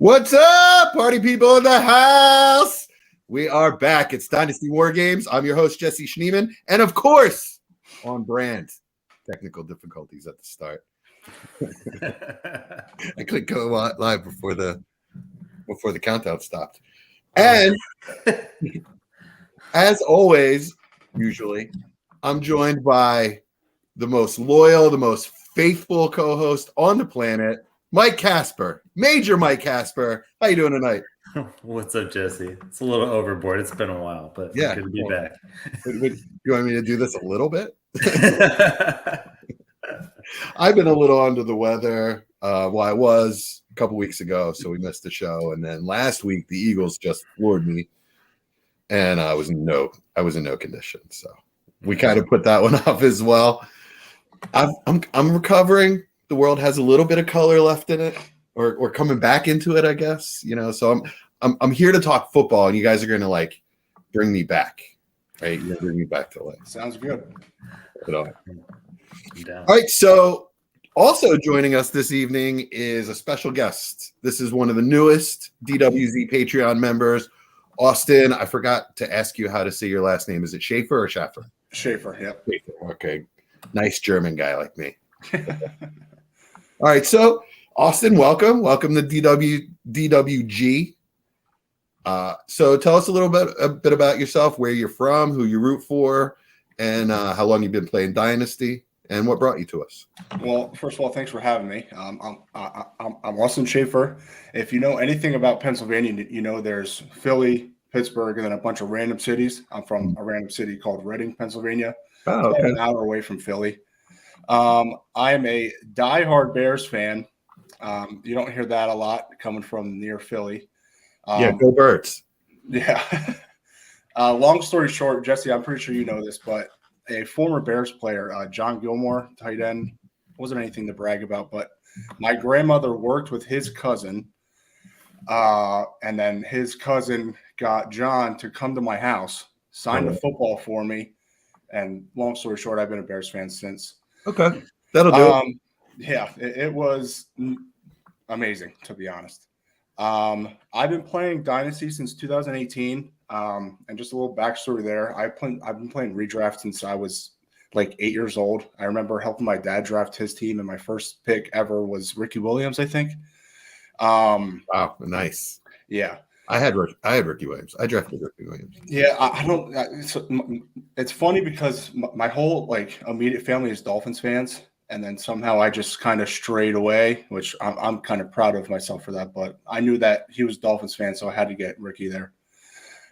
What's up, party people in the house? We are back. It's Dynasty War Games. I'm your host, Jesse Schneeman, and of course, on brand. Technical difficulties at the start. I couldn't go live before the countdown stopped. And as always, usually, I'm joined by the most loyal, the most faithful co-host on the planet, Mike Casper, Major Mike Casper. How you doing tonight? What's up, Jesse? It's a little overboard. It's been a while, but Yeah, good to be back. You want me to do this a little bit? I've been a little under the weather. Well, I was a couple weeks ago, so we missed the show. And then last week, the Eagles just floored me, and I was in no condition. So we kind of put that one off as well. I'm recovering. The world has a little bit of color left in it, or coming back into it, I guess. So I'm here to talk football, and you guys are going to bring me back, right? You're going to bring me back to life. Sounds good. All right. So also joining us this evening is a special guest. This is one of the newest DWZ Patreon members, Austin. I forgot to ask you how to say your last name. Is it Schaffer or Schaffer? Schaffer. Yep. Schaffer. Okay. Nice German guy like me. All right, so Austin, welcome to DWG. So tell us a bit about yourself, where you're from, who you root for, and how long you've been playing Dynasty, and what brought you to us. Well, first of all, thanks for having me. I'm Austin Schaffer. If you know anything about Pennsylvania, you know there's Philly, Pittsburgh, and then a bunch of random cities. I'm from a random city called Reading, Pennsylvania. Oh, okay. About an hour away from Philly. I am a diehard Bears fan. You don't hear that a lot coming from near Philly. Yeah, go Birds. Yeah. Long story short, Jesse, I'm pretty sure you know this, but a former Bears player, John Gilmore, tight end, wasn't anything to brag about, but my grandmother worked with his cousin, and then his cousin got John to come to my house, signed the football for me, and long story short, I've been a Bears fan since. Okay, that'll do it. Yeah, it was amazing, to be honest. I've been playing Dynasty since 2018, and just a little backstory there. I've been playing redraft since I was like 8 years old. I remember helping my dad draft his team, and my first pick ever was Ricky Williams, I think. Wow, nice. Yeah. I had Ricky Williams. I drafted Ricky Williams. Yeah, I don't. It's funny because my whole immediate family is Dolphins fans, and then somehow I just kind of strayed away, which I'm kind of proud of myself for that. But I knew that he was Dolphins fan, so I had to get Ricky there.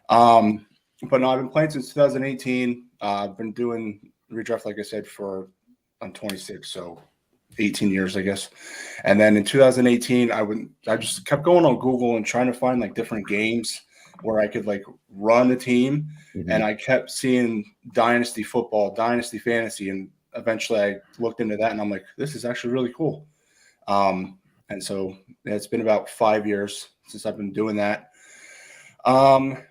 But no, I've been playing since 2018. I've been doing redraft, like I said, I'm 26, so 18 years, I guess. And then in 2018, I just kept going on Google and trying to find different games where I could run a team. Mm-hmm. And I kept seeing Dynasty football, Dynasty fantasy. And eventually I looked into that and I'm like, this is actually really cool. And so it's been about 5 years since I've been doing that. And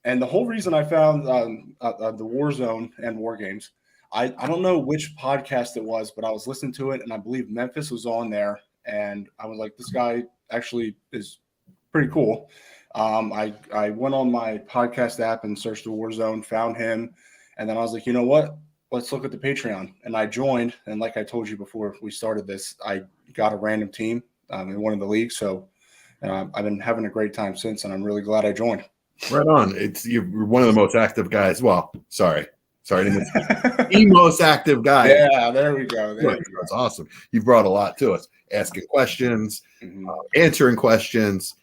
the whole reason I found the War Zone and War Games, I don't know which podcast it was, but I was listening to it, and I believe Memphis was on there, and I was like, this guy actually is pretty cool. I went on my podcast app and searched the War Zone, found him, and then I was like, you know what? Let's look at the Patreon. And I joined, and like I told you before we started this, I got a random team in one of the leagues, so I've been having a great time since, and I'm really glad I joined. Right on. You're one of the most active guys. Well, sorry, the most active guy. Yeah, there we go. That's awesome. You've brought a lot to us, asking questions, answering questions,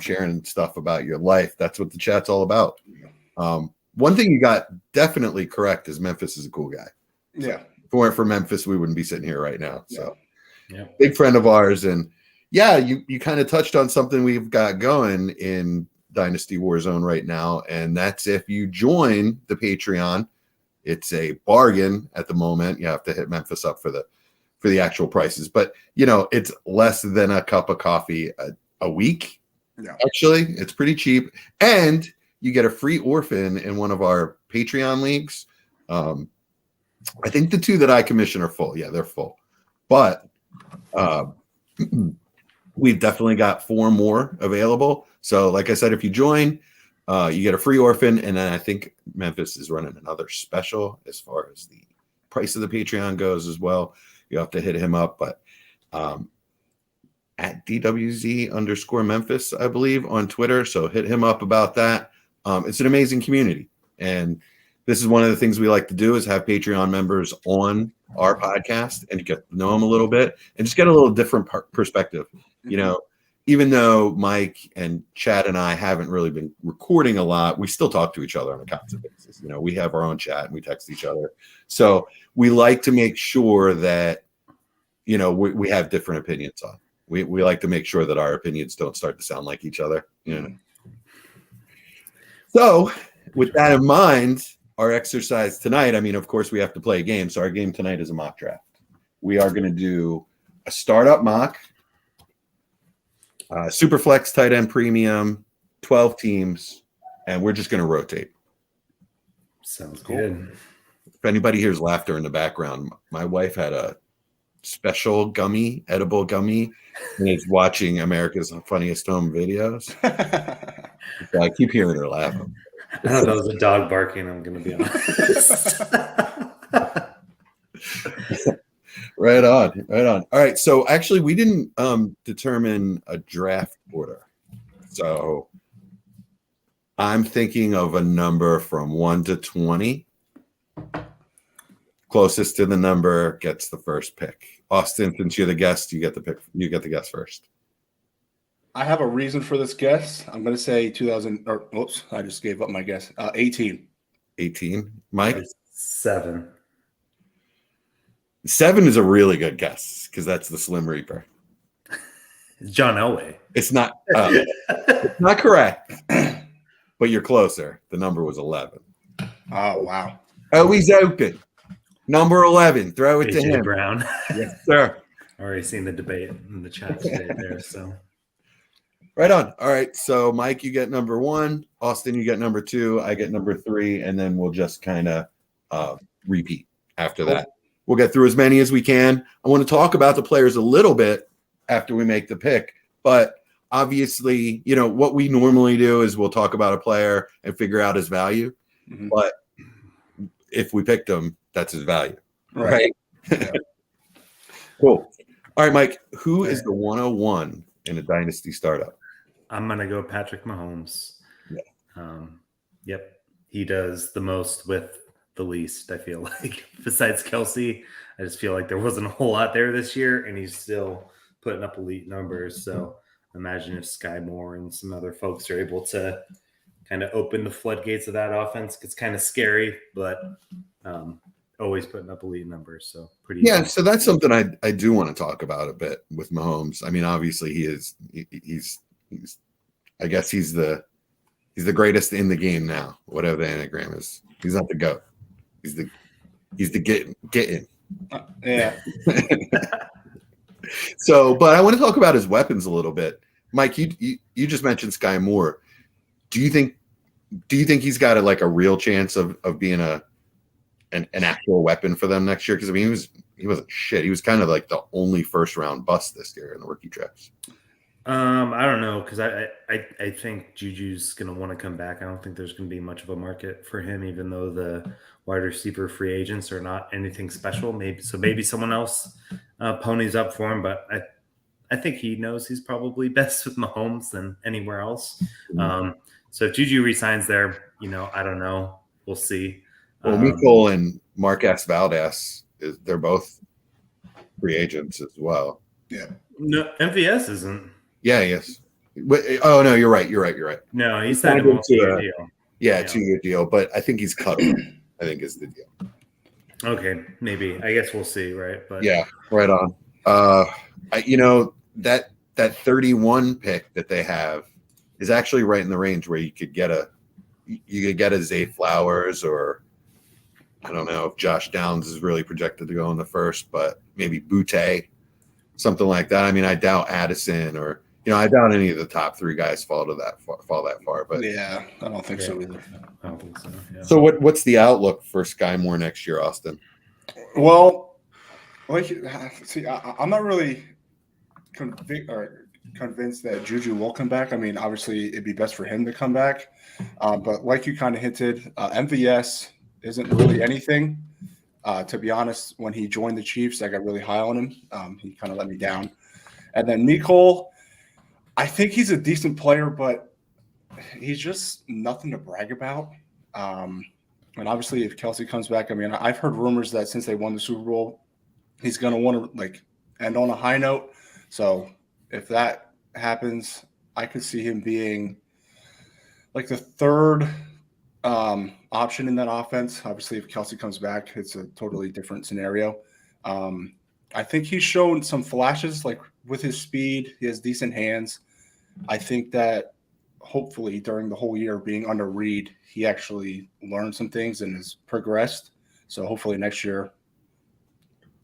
sharing stuff about your life. That's what the chat's all about. One thing you got definitely correct is Memphis is a cool guy. So if it weren't for Memphis, we wouldn't be sitting here right now. So big friend of ours. And yeah, you kind of touched on something we've got going in Dynasty Warzone right now, and that's if you join the Patreon. It's a bargain at the moment. You have to hit Memphis up for the actual prices, but it's less than a cup of coffee a week. Yeah. Actually, it's pretty cheap, and you get a free orphan in one of our Patreon leagues. I think the two that I commission are full. Yeah, they're full, but We've definitely got 4 more available. So like I said, if you join, you get a free orphan. And then I think Memphis is running another special as far as the price of the Patreon goes as well. You have to hit him up. But at DWZ_Memphis, I believe, on Twitter. So hit him up about that. It's an amazing community. And this is one of the things we like to do is have Patreon members on our podcast and get to know them a little bit and just get a little different perspective. You know, even though Mike and Chad and I haven't really been recording a lot, we still talk to each other on a constant basis. You know, we have our own chat and we text each other. So we like to make sure that, you know, we have different opinions on. We like to make sure that our opinions don't start to sound like each other. You know. So with that in mind, our exercise tonight, I mean, of course, we have to play a game. So our game tonight is a mock draft. We are going to do a startup mock, Superflex tight end premium, 12 teams, and we're just going to rotate. Sounds good. If anybody hears laughter in the background, my wife had a special edible gummy, and is watching America's Funniest Home Videos. So I keep hearing her laughing. I thought that was a dog barking, I'm going to be honest. Right on. All right. So actually, we didn't determine a draft order. So I'm thinking of a number from 1 to 20. Closest to the number gets the first pick. Austin, since you're the guest, you get the pick. You get the guess first. I have a reason for this guess. I'm going to say 2000. Or oops, I just gave up my guess. 18. 18. Mike? 7. 7 is a really good guess because that's the Slim Reaper. It's John Elway. It's not correct, but you're closer. The number was 11. Oh, wow. Oh, he's open. Number 11. Throw it to AJ him. Brown. Yes, sir. Already seen the debate in the chat today there. So Right on. All right. So, Mike, you get number 1. Austin, you get number 2. I get number 3. And then we'll just kind of repeat after that. We'll get through as many as we can. I want to talk about the players a little bit after we make the pick. But obviously, you know, what we normally do is we'll talk about a player and figure out his value. Mm-hmm. But if we picked him, that's his value. Right? Yeah. Cool. All right, Mike, who is the 101 in a Dynasty startup? I'm going to go Patrick Mahomes. Yeah. Yep. He does the most with the least, I feel like. Besides Kelsey, I just feel like there wasn't a whole lot there this year, and he's still putting up elite numbers. So imagine if Sky Moore and some other folks are able to kind of open the floodgates of that offense. It's kind of scary, but always putting up elite numbers. So pretty. Yeah, so that's something I do want to talk about a bit with Mahomes. I mean, obviously he's I guess he's the greatest in the game now, whatever the anagram is. He's not the GOAT. He's the getting. Yeah. So, but I want to talk about his weapons a little bit. Mike, you just mentioned Sky Moore. Do you think he's got a real chance of being an actual weapon for them next year? Because I mean, he wasn't shit. He was kind of like the only first round bust this year in the rookie drafts. I don't know, because I think Juju's going to want to come back. I don't think there's going to be much of a market for him, even though the wide receiver free agents are not anything special. Maybe someone else ponies up for him, but I think he knows he's probably best with Mahomes than anywhere else. So if Juju resigns there, I don't know. We'll see. Well, Nicole and Marquez Valdez, they're both free agents as well. Yeah. No, MVS isn't. Yeah, yes. Oh no, you're right. No, he signed a multi-year deal. Yeah, 2-year deal, but I think he's cut. I think is the deal. Okay, maybe. I guess we'll see, right? But yeah, right on. That 31 pick that they have is actually right in the range where you could get a Zay Flowers, or I don't know if Josh Downs is really projected to go in the first, but maybe Butte, something like that. I mean, I doubt Addison or I doubt any of the top 3 guys fall that far. But yeah, I don't think so either. I don't think so. Yeah. So what's the outlook for Sky Moore next year, Austin? Well, I'm not really convinced that Juju will come back. I mean, obviously, it'd be best for him to come back. But like you kind of hinted, MVS isn't really anything. To be honest, when he joined the Chiefs, I got really high on him. He kind of let me down. And then Nicole, I think he's a decent player, but he's just nothing to brag about. And obviously, if Kelsey comes back, I mean, I've heard rumors that since they won the Super Bowl, he's going to want to end on a high note. So if that happens, I could see him being like the third option in that offense. Obviously, if Kelsey comes back, it's a totally different scenario. I think he's shown some flashes, like with his speed. He has decent hands. I think that hopefully during the whole year being under Reed, he actually learned some things and has progressed. So hopefully next year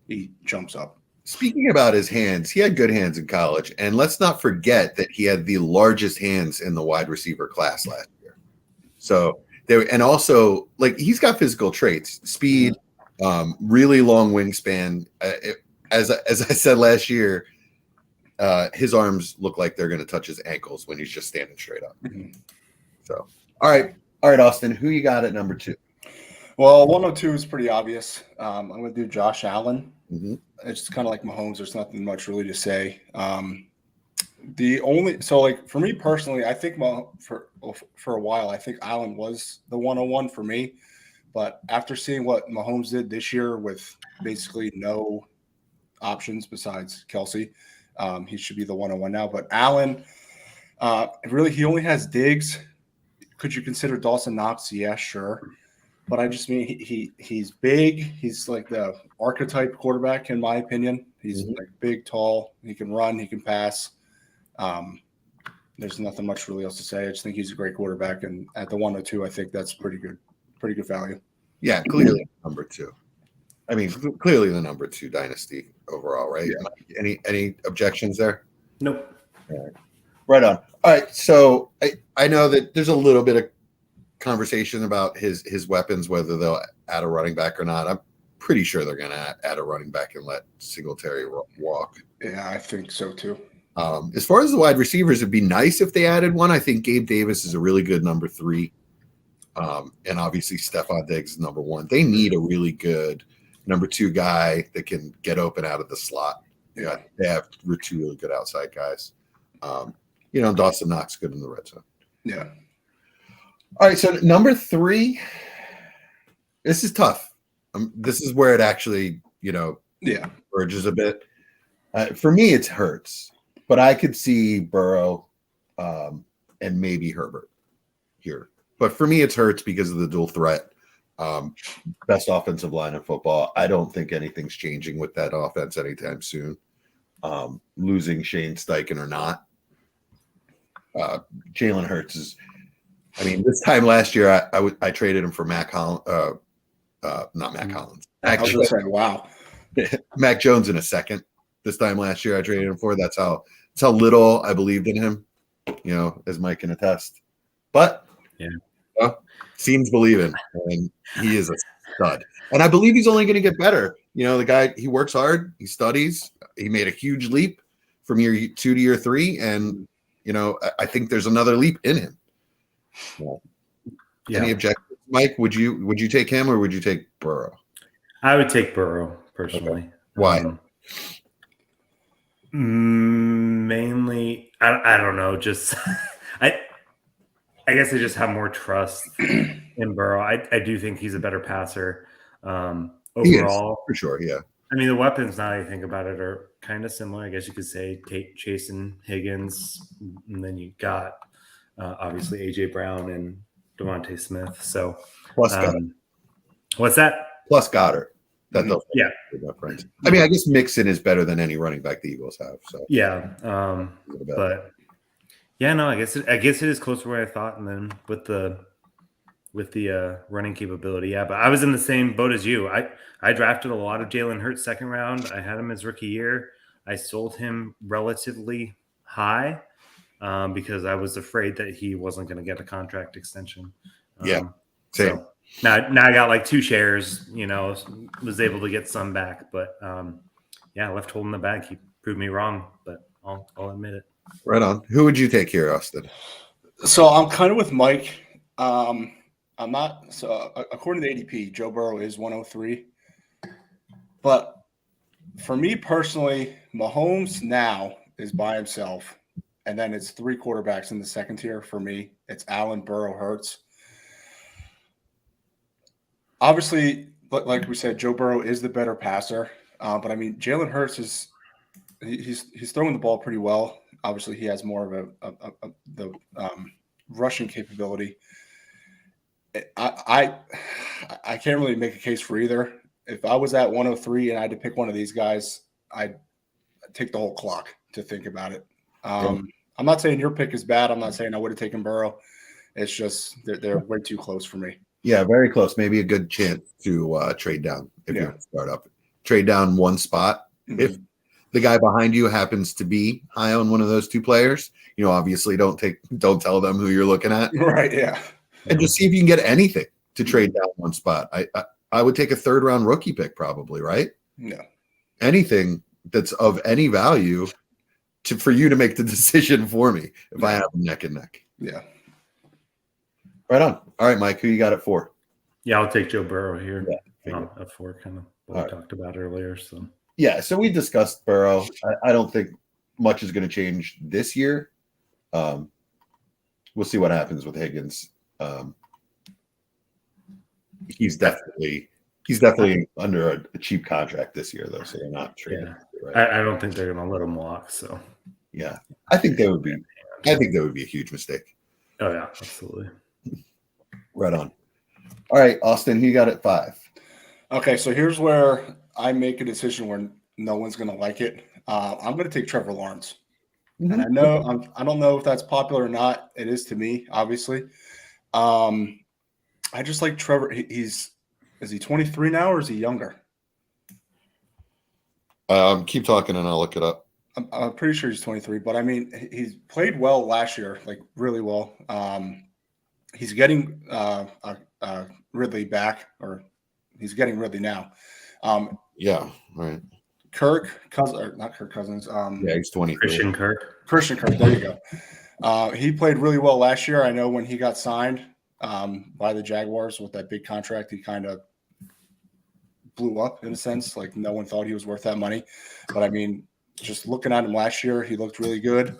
he jumps up. Speaking about his hands, he had good hands in college. And let's not forget that he had the largest hands in the wide receiver class last year. So and also, like, he's got physical traits, speed, really long wingspan. As I said last year, his arms look like they're going to touch his ankles when he's just standing straight up. Mm-hmm. So, all right, Austin, who you got at number 2? Well, 102 is pretty obvious. I'm going to do Josh Allen. Mm-hmm. It's kind of like Mahomes. There's nothing much really to say. For me personally, I think for a while, I think Allen was the 101 for me. But after seeing what Mahomes did this year with basically no options besides Kelsey, he should be the 101 now. But Allen, really, he only has Diggs. Could you consider Dawson Knox? Yeah, sure. But I just mean he's big. He's like the archetype quarterback, in my opinion. He's like big, tall. He can run. He can pass. There's nothing much really else to say. I just think he's a great quarterback. And at the 102, I think that's pretty good value. Yeah, clearly number 2. I mean, clearly the number 2 dynasty overall, right? Yeah. Any objections there? Nope. All right on. All right, so I know that there's a little bit of conversation about his weapons, whether they'll add a running back or not. I'm pretty sure they're going to add a running back and let Singletary walk. Yeah, I think so too. As far as the wide receivers, it'd be nice if they added one. I think Gabe Davis is a really good number 3. And obviously Stephon Diggs is number 1. They need a really good number 2 guy that can get open out of the slot. Yeah, they have 2 really good outside guys. Dawson Knox good in the red zone. Yeah. All right, so number 3, this is tough. This is where it actually, verges a bit. For me, it's Hurts, but I could see Burrow and maybe Herbert here. But for me, it's Hurts because of the dual threat. Best offensive line in football. I don't think anything's changing with that offense anytime soon. Losing Shane Steichen or not. Jalen Hurts is – I mean, this time last year, I traded him for Mac Hollins. Not Mac Hollins. I was going to say, wow. Mac Jones in a second. This time last year, I traded him for. That's how little I believed in him, as Mike can attest. But seems believing, and he is a stud. And I believe he's only going to get better. The guy, he works hard. He studies. He made a huge leap from year 2 to year 3, and I think there's another leap in him. Yeah. Any objections, Mike? Would you take him or would you take Burrow? I would take Burrow personally. Okay. Why? Mainly, I don't know. Just I guess I just have more trust in Burrow. I do think he's a better passer overall, for sure. Yeah. I mean, the weapons, now that you think about it, are kind of similar. I guess you could say Chase and Higgins, and then you got obviously AJ Brown and Devontae Smith. So plus what's that? Plus Goddard. Yeah. I mean, I guess Mixon is better than any running back the Eagles have. So yeah. But yeah, no, I guess it is close to where I thought, and then with the running capability, yeah. But I was in the same boat as you. I drafted a lot of Jalen Hurts second round. I had him his rookie year. I sold him relatively high because I was afraid that he wasn't going to get a contract extension. Same. So now I got like 2 shares. Was able to get some back, but left holding the bag. He proved me wrong, but I'll admit it. Right on. Who would you take here, Austin? So I'm kind of with Mike. I'm not. So according to ADP, Joe Burrow is 103. But for me personally, Mahomes now is by himself, and then it's 3 quarterbacks in the second tier for me. It's Allen, Burrow, Hurts. Obviously, like we said, Joe Burrow is the better passer. But I mean, Jalen Hurts he's throwing the ball pretty well. Obviously, he has more of the rushing capability. I can't really make a case for either. If I was at 103 and I had to pick one of these guys, I'd take the whole clock to think about it. I'm not saying your pick is bad. I'm not saying I would have taken Burrow. It's just they're way too close for me. Yeah, very close. Maybe a good chance to trade down if you start up. Trade down one spot. Mm-hmm. If the guy behind you happens to be high on one of those 2 players, obviously don't tell them who you're looking at. Right, yeah. And just see if you can get anything to trade down one spot. I would take a 3rd-round rookie pick probably, right? No. Anything that's of any value for you to make the decision for me if I have them neck and neck. Yeah. Right on. All right, Mike, who you got at 4? Yeah, I'll take Joe Burrow here. Yeah, at 4, kind of what we talked about earlier. So yeah, so we discussed Burrow. I don't think much is going to change this year. We'll see what happens with Higgins. He's definitely under a cheap contract this year, though, so they're not trading. Yeah. Right? I don't think they're going to let him walk. So yeah, I think that would be a huge mistake. Oh yeah, absolutely. Right on. All right, Austin, who you got at 5? Okay, so here's where I make a decision where no one's going to like it. I'm going to take Trevor Lawrence. Mm-hmm. And I don't know if that's popular or not. It is to me, obviously. I just like Trevor. Is he 23 now or is he younger? Keep talking and I'll look it up. I'm pretty sure he's 23, but I mean, he's played well last year, like really well. He's getting Ridley back, or he's getting Ridley now. Yeah, right. Not Kirk Cousins. Yeah, he's 23. Christian Kirk. There you go. He played really well last year. I know when he got signed by the Jaguars with that big contract, he kind of blew up in a sense. Like no one thought he was worth that money. But I mean, just looking at him last year, he looked really good.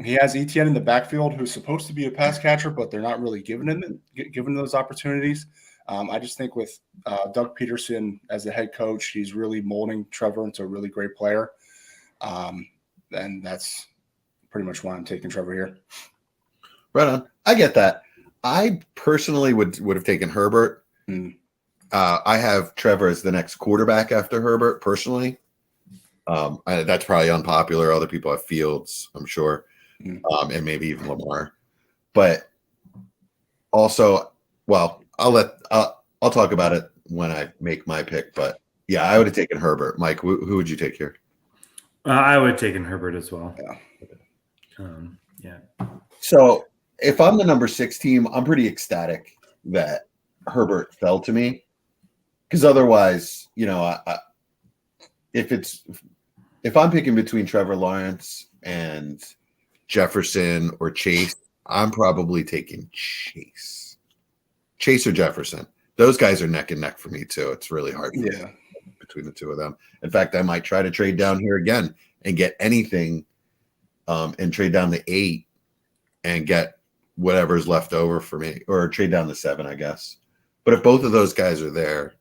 He has ETN in the backfield, who's supposed to be a pass catcher, but they're not really giving those opportunities. I just think with Doug Peterson as the head coach, he's really molding Trevor into a really great player. And that's pretty much why I'm taking Trevor here. Right on. I get that. I personally would have taken Herbert. I have Trevor as the next quarterback after Herbert, personally. That's probably unpopular. Other people have Fields, I'm sure, and maybe even Lamar. But also, well, I'll talk about it when I make my pick. But yeah, I would have taken Herbert. Mike, who would you take here? I would have taken Herbert as well. Yeah. So if I'm the number 6 team, I'm pretty ecstatic that Herbert fell to me, because otherwise, if I'm picking between Trevor Lawrence and Jefferson or Chase, I'm probably taking Chase or Jefferson. Those guys are neck and neck for me too. It's really hard between the 2 of them. In fact, I might try to trade down here again and get anything and trade down to 8 and get whatever's left over for me, or trade down to 7, I guess. But if both of those guys are there,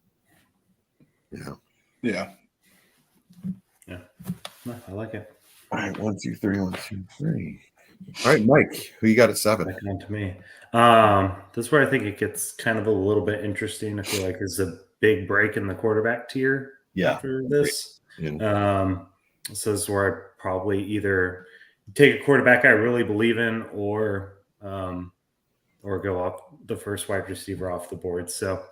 Yeah. No, I like it. All right, 1, 2, 3, 1, 2, 3. All right, Mike, who you got at 7? Back on to me. This is where I think it gets kind of a little bit interesting. I feel like there's a big break in the quarterback tier after this. Yeah. So this is where I probably either take a quarterback I really believe in, or go up the first wide receiver off the board. So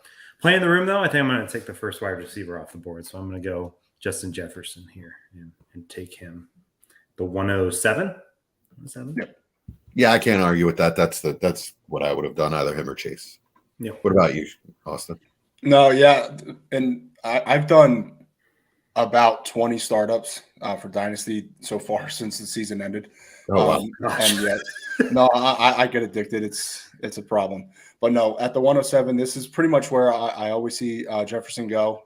playing the room, though, I think I'm going to take the first wide receiver off the board. So I'm going to go Justin Jefferson here and take him. The 107? Yeah, I can't argue with that. That's what I would have done, either him or Chase. Yeah. What about you, Austin? No, yeah. And I've done about 20 startups for Dynasty so far since the season ended. Oh, wow. And yet, no, I get addicted. It's a problem. But no, at the 107, this is pretty much where I always see Jefferson go.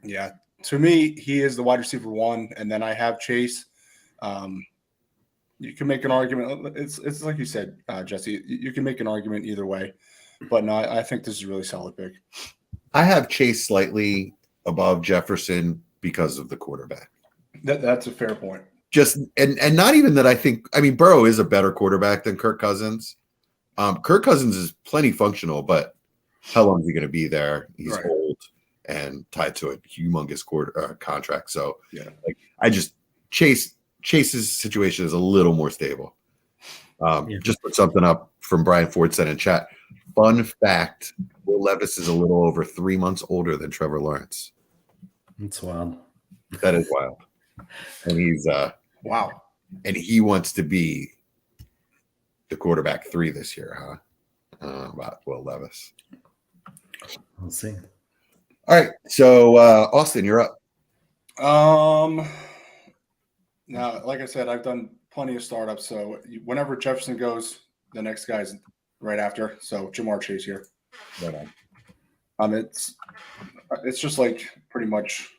Yeah, to me, he is the wide receiver 1, and then I have Chase. You can make an argument. It's like you said, Jesse. You can make an argument either way. But no, I think this is a really solid pick. I have Chase slightly above Jefferson because of the quarterback. That's a fair point. Just and not even that. I mean, Burrow is a better quarterback than Kirk Cousins. Kirk Cousins is plenty functional, but how long is he going to be there? He's Right. old and tied to a humongous contract. So Yeah, Chase's situation is a little more stable. Just put something up from Brian Ford said in chat. Fun fact: Will Levis is a little over 3 months older than Trevor Lawrence. That's wild. That is wild. And he's wow. And he wants to be the quarterback 3 this year, huh? About Will Levis. We'll see. All right, so Austin, you're up. Now, like I said, I've done plenty of startups. So whenever Jefferson goes, the next guy's right after. So Jamar Chase here. Right on. It's just like pretty much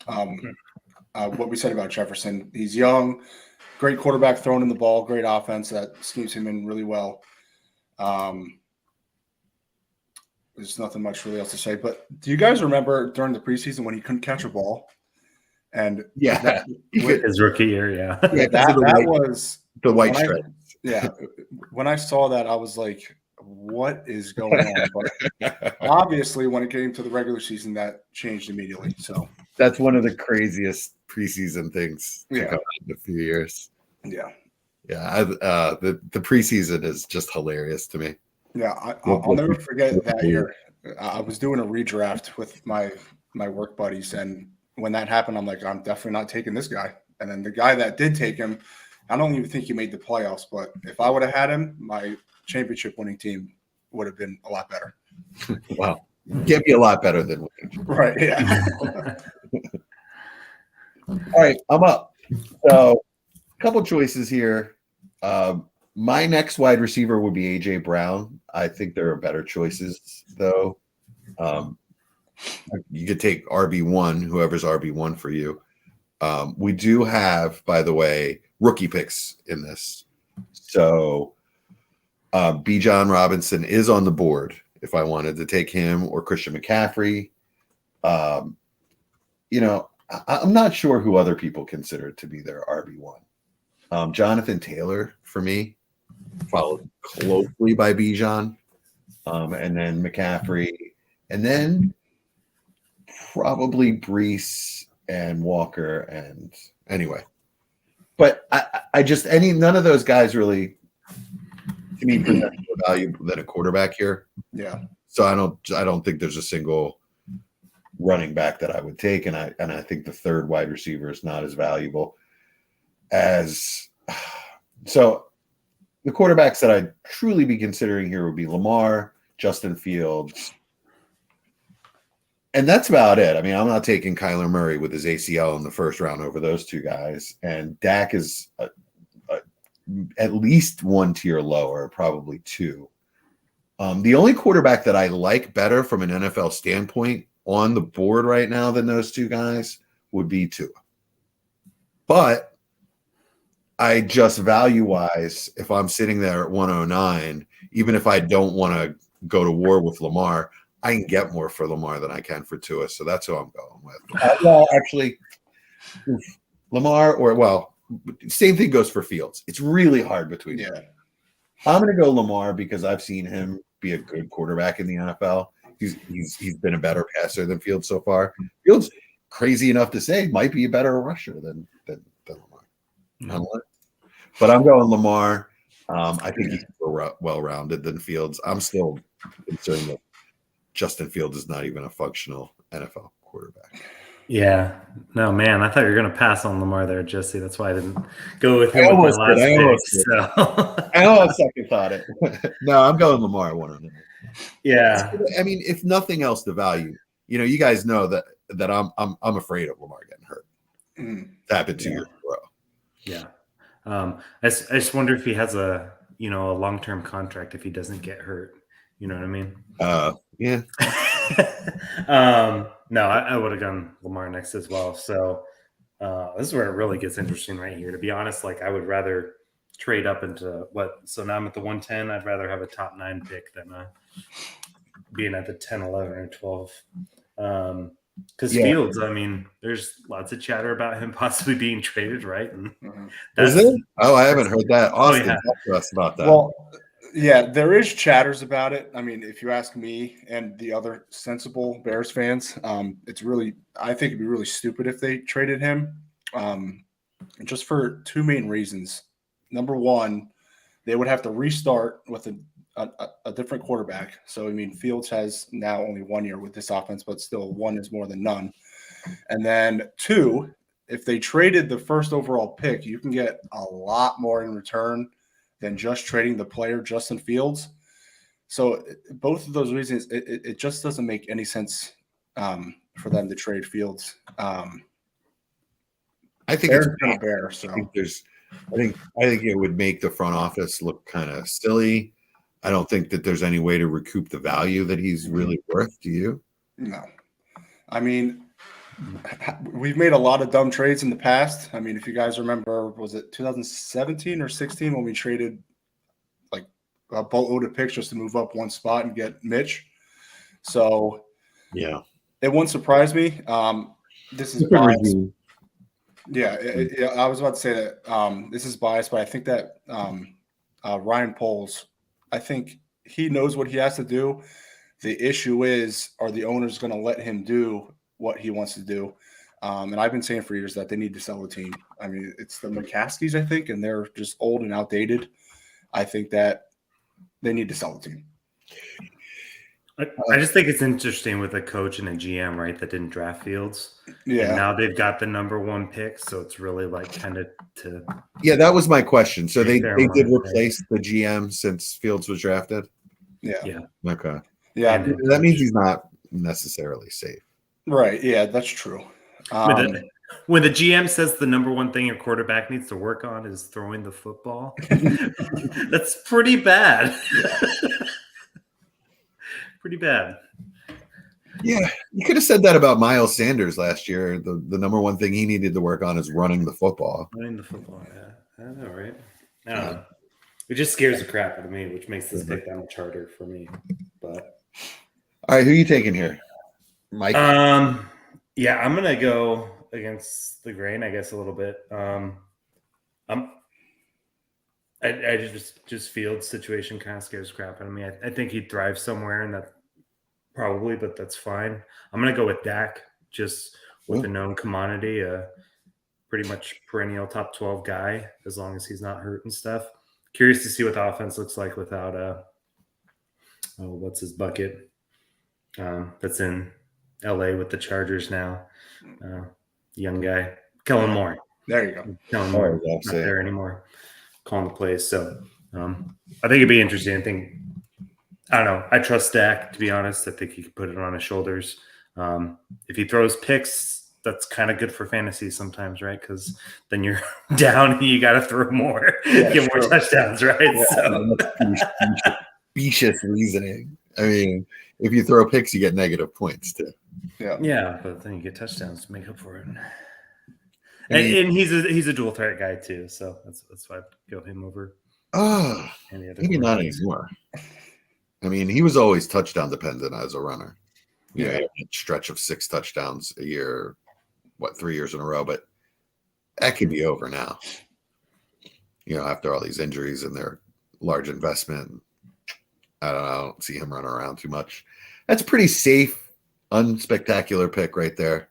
what we said about Jefferson. He's young, great quarterback throwing in the ball, great offense that schemes him in really well. There's nothing much really else to say. But do you guys remember during the preseason when he couldn't catch a ball? And Yeah, his rookie year, yeah. that was the white stripe. Yeah, when I saw that, I was like, "What is going on?" But obviously, when it came to the regular season, that changed immediately. So that's one of the craziest preseason things to Yeah. come in a few years. yeah, The preseason is just hilarious to me. yeah, I'll never forget that year. I was doing a redraft with my work buddies, and when that happened, I'm like, I'm definitely not taking this guy. And then the guy that did take him, I don't even think he made the playoffs. But if I would have had him, my championship winning team would have been a lot better. Wow, can't be a lot better than winning. Right? Yeah. All right, I'm up. So, a couple choices here. My next wide receiver would be AJ Brown. I think there are better choices, though. You could take RB1, whoever's RB1 for you. We do have, by the way, rookie picks in this. So, Bijan Robinson is on the board if I wanted to take him, or Christian McCaffrey. I'm not sure who other people consider to be their RB1. Jonathan Taylor, for me, followed closely by Bijan, and then McCaffrey, and then probably Brees and Walker. And anyway, but none of those guys really, to me, present more value than a quarterback here. Yeah. So I don't think there's a single running back that I would take, and I think the third wide receiver is not as valuable as. So the quarterbacks that I'd truly be considering here would be Lamar, Justin Fields, and that's about it. I mean, I'm not taking Kyler Murray with his ACL in the first round over those two guys, and Dak is at least one tier lower, probably two. The only quarterback that I like better from an NFL standpoint on the board right now than those two guys would be Tua. But I just value-wise, if I'm sitting there at 109, even if I don't want to go to war with Lamar, I can get more for Lamar than I can for Tua. So that's who I'm going with. Well, actually, Lamar same thing goes for Fields. It's really hard between them. I'm going to go Lamar because I've seen him be a good quarterback in the NFL. He's been a better passer than Fields so far. Fields, crazy enough to say, might be a better rusher than Lamar. Mm-hmm. But I'm going Lamar. I think he's more well-rounded than Fields. I'm still concerned that Justin Fields is not even a functional NFL quarterback. Yeah. No, man, I thought you were going to pass on Lamar there, Jesse. That's why I didn't go with him with my last pick. So. I almost second thought it. No, I'm going Lamar 109. Yeah. I mean, if nothing else, the value. you guys know that I'm afraid of Lamar getting hurt. It's happened 2 years in a row. Yeah. I just wonder if he has a long-term contract if he doesn't get hurt. You know what I mean? Yeah. No, I would have gone Lamar next as well. So this is where it really gets interesting right here. To be honest, like I would rather trade up into so now I'm at the 110. I'd rather have a top 9 pick than being at the 10, 11, or 12. Because Fields, I mean, there's lots of chatter about him possibly being traded, right? And is there? Oh, I haven't heard that. Austin, talk to us about that. Well, yeah, there is chatters about it. I mean, if you ask me and the other sensible Bears fans, I think it'd be really stupid if they traded him, just for 2 main reasons. Number one, they would have to restart with a different quarterback. So, I mean, Fields has now only 1 year with this offense, but still 1 is more than none. And then 2, if they traded the first overall pick, you can get a lot more in return than just trading the player, Justin Fields. So both of those reasons, it just doesn't make any sense for them to trade Fields. I think it's kind of bare. So I think it would make the front office look kind of silly. I don't think that there's any way to recoup the value that he's really worth. Do you? No. I mean, we've made a lot of dumb trades in the past. I mean, if you guys remember, was it 2017 or 16 when we traded like a boatload of picks just to move up 1 spot and get Mitch? So yeah, it wouldn't surprise me. This is biased. Yeah, I was about to say that this is biased, but I think that Ryan Poles, I think he knows what he has to do. The issue is, are the owners going to let him do what he wants to do? And I've been saying for years that they need to sell the team. I mean, it's the McCaskies, I think, and they're just old and outdated. I think that they need to sell the team. I just think it's interesting with a coach and a GM, right, that didn't draft Fields. Yeah. And now they've got the number 1 pick, so it's really like kind of to. Yeah, that was my question. So they did replace the GM since Fields was drafted? Yeah. Okay. Yeah. That means he's not necessarily safe. Right. Yeah, that's true. When the GM says the number 1 thing your quarterback needs to work on is throwing the football, that's pretty bad. Pretty bad. Yeah, you could have said that about Miles Sanders last year. The number 1 thing he needed to work on is running the football. Running the football, yeah. I know, right? I don't know. It just scares the crap out of me, which makes this pick that much harder for me. But all right, who are you taking here, Mike? Yeah, I'm gonna go against the grain, I guess, a little bit. I just Fields' situation kind of scares crap out of me. I think he'd thrive somewhere, and that probably, but that's fine. I'm gonna go with Dak, just with a known commodity, pretty much perennial top 12 guy, as long as he's not hurt and stuff. Curious to see what the offense looks like without what's his bucket? That's in LA with the Chargers now. Young guy, Kellen Moore. There you go. Kellen Moore, not there anymore, calling the plays. So I think it'd be interesting. I don't know. I trust Dak, to be honest. I think he could put it on his shoulders. If he throws picks, that's kind of good for fantasy sometimes, right? Because then you're down and you got to throw more, get more touchdowns, right? Yeah, so specious reasoning. I mean, if you throw picks, you get negative points too. Yeah, but then you get touchdowns to make up for it. And he's a dual threat guy too, so that's why I'd go him over. Maybe not anymore. I mean, he was always touchdown dependent as a runner. Yeah, a stretch of 6 touchdowns a year, 3 years in a row, but that could be over now. After all these injuries and their large investment, I don't see him running around too much. That's a pretty safe, unspectacular pick right there.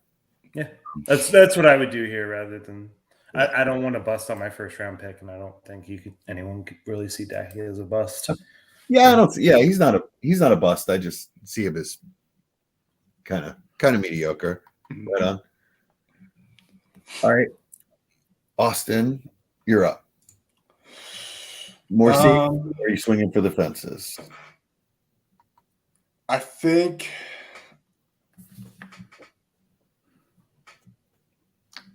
Yeah, that's what I would do here rather than I don't want to bust on my first round pick, and I don't think anyone could really see Dak as a bust. Yeah, I don't. Yeah, he's not a bust. I just see him as kind of mediocre. Right on. All right, Austin, you're up. More safe, or are you swinging for the fences? I think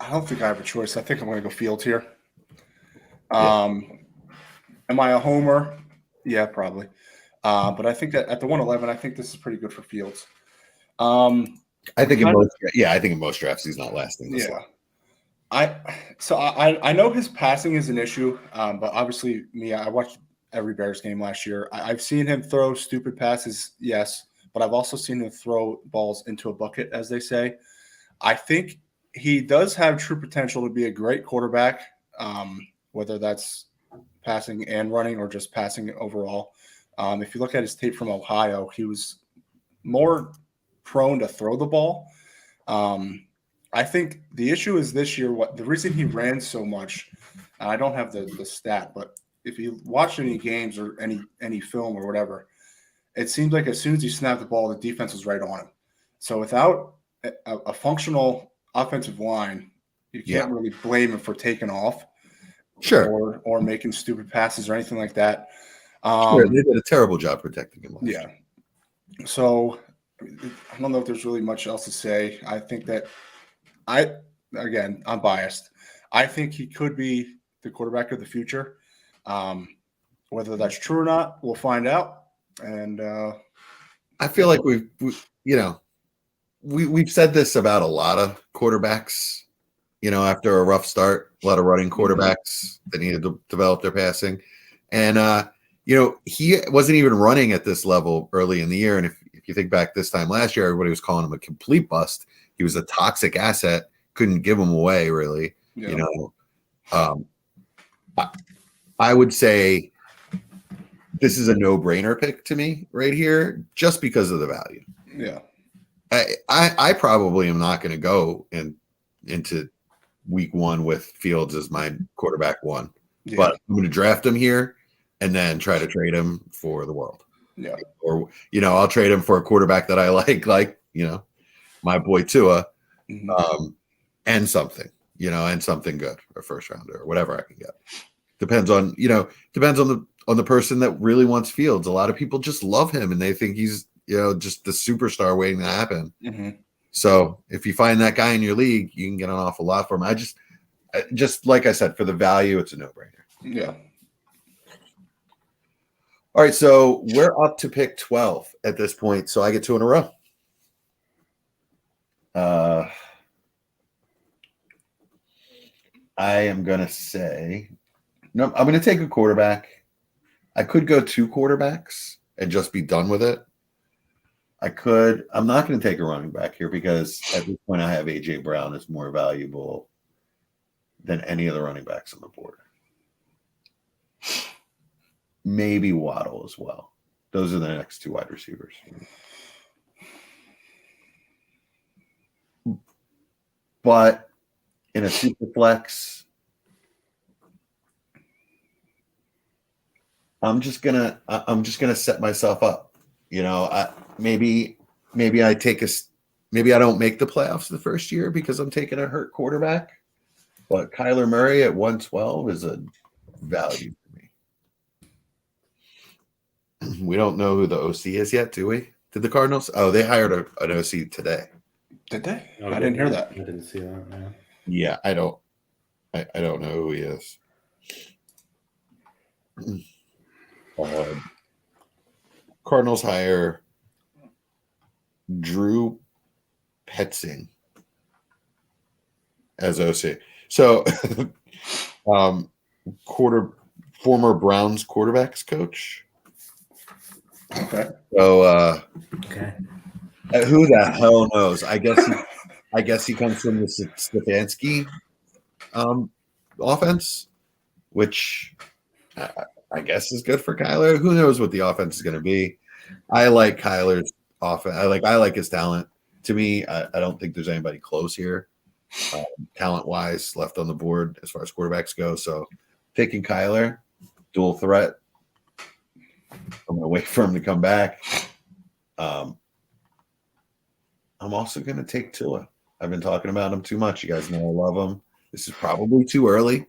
I don't think I have a choice. I think I'm going to go Fields here. Yeah. Am I a homer? Yeah, probably. But I think that at the 111, I think this is pretty good for Fields. I think in most drafts he's not lasting this long. I know his passing is an issue, but obviously I watched every Bears game last year. I've seen him throw stupid passes, yes, but I've also seen him throw balls into a bucket, as they say. I think he does have true potential to be a great quarterback, whether that's passing and running or just passing overall. If you look at his tape from Ohio, he was more prone to throw the ball. I think the issue is this year, the reason he ran so much, I don't have the stat, but if you watch any games or any film or whatever, it seems like as soon as he snapped the ball, the defense was right on him. So without a functional offensive line, you can't really blame him for taking off, or making stupid passes or anything like that. They did a terrible job protecting him last year. So I don't know if there's really much else to say. I think that I'm biased. I think he could be the quarterback of the future. Whether that's true or not, we'll find out. And I feel like we've said this about a lot of quarterbacks. After a rough start, a lot of running quarterbacks that needed to develop their passing, and he wasn't even running at this level early in the year. And if you think back this time last year, everybody was calling him a complete bust. He was a toxic asset. Couldn't give him away, really. I would say this is a no-brainer pick to me right here, just because of the value. Yeah, I probably am not going to go into week one with Fields as my quarterback one, but I'm going to draft him here and then try to trade him for the world. Yeah, or I'll trade him for a quarterback that I like my boy Tua, and something good, a first rounder or whatever I can get. Depends on the person that really wants Fields. A lot of people just love him and they think he's just the superstar waiting to happen. So if you find that guy in your league, you can get an awful lot for him. I just like I said, for the value, it's a no-brainer. Yeah. All right, so we're up to pick 12 at this point, so I get two in a row. I am going to say, no, I'm going to take a quarterback. I could go two quarterbacks and just be done with it. I'm not going to take a running back here because at this point I have A.J. Brown as more valuable than any of the running backs on the board. Maybe Waddle as well. Those are the next two wide receivers. But in a super flex, I'm just gonna set myself up. Maybe I don't make the playoffs the first year because I'm taking a hurt quarterback. But Kyler Murray at 112 is a value for me. We don't know who the OC is yet, do we? Did the Cardinals? Oh, they hired an OC today. Did they? I didn't hear that. I didn't see that. No. Yeah, I don't know who he is. Cardinals hire Drew Petzing as OC. So, former Browns quarterbacks coach. Okay. So, okay. Who the hell knows? I guess he comes from the Stefanski offense, which I guess is good for Kyler. Who knows what the offense is going to be? I like Kyler's offense. I like his talent. To me, I don't think there's anybody close here, talent-wise, left on the board as far as quarterbacks go. So, taking Kyler, dual threat. I'm going to wait for him to come back. I'm also going to take Tua. I've been talking about him too much. You guys know I love him. This is probably too early.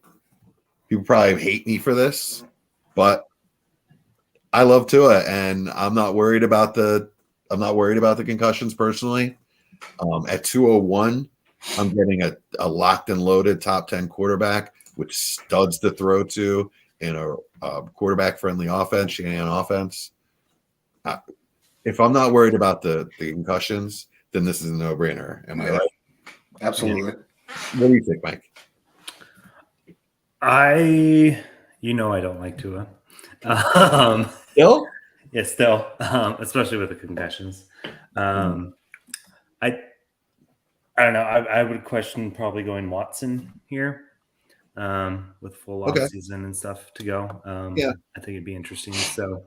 People probably hate me for this, but I love Tua, and I'm not worried about the concussions personally. At 201, I'm getting a locked and loaded top 10 quarterback with studs to throw to in a quarterback-friendly offense, Shanahan offense. If I'm not worried about the concussions, then this is a no-brainer. Am I right? Absolutely. What do you think, Mike? I don't like Tua. Still? Yeah, still, especially with the concussions. I don't know. I would question probably going Watson here with full off season and stuff to go. Yeah, I think it'd be interesting. So,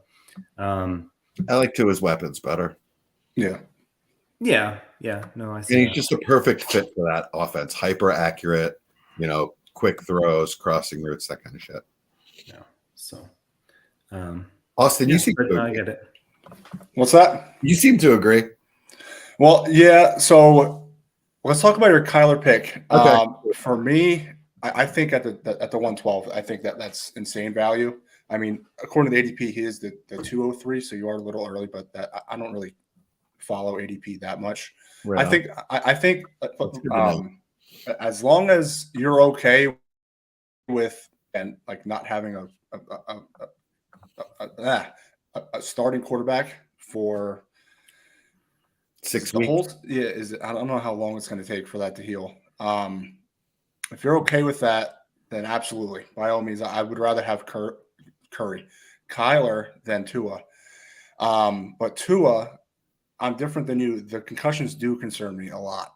I like Tua's weapons better. Yeah. No, I see. And he's just a perfect fit for that offense. Hyper accurate, quick throws, crossing routes, that kind of shit. Yeah. So, Austin, you seem to I agree. get it. What's that? You seem to agree. Well, yeah. So let's talk about your Kyler pick. Okay. For me, I think at the 112, I think that's insane value. I mean, according to the ADP, he is the 203, so you are a little early, but I don't really follow ADP that much. Right I think as long as you're okay with and like not having a starting quarterback for 6 the weeks. whole I don't know how long it's going to take for that to heal. If you're okay with that, then absolutely, by all means, I would rather have Kyler than Tua. But Tua, I'm different than you. The concussions do concern me a lot.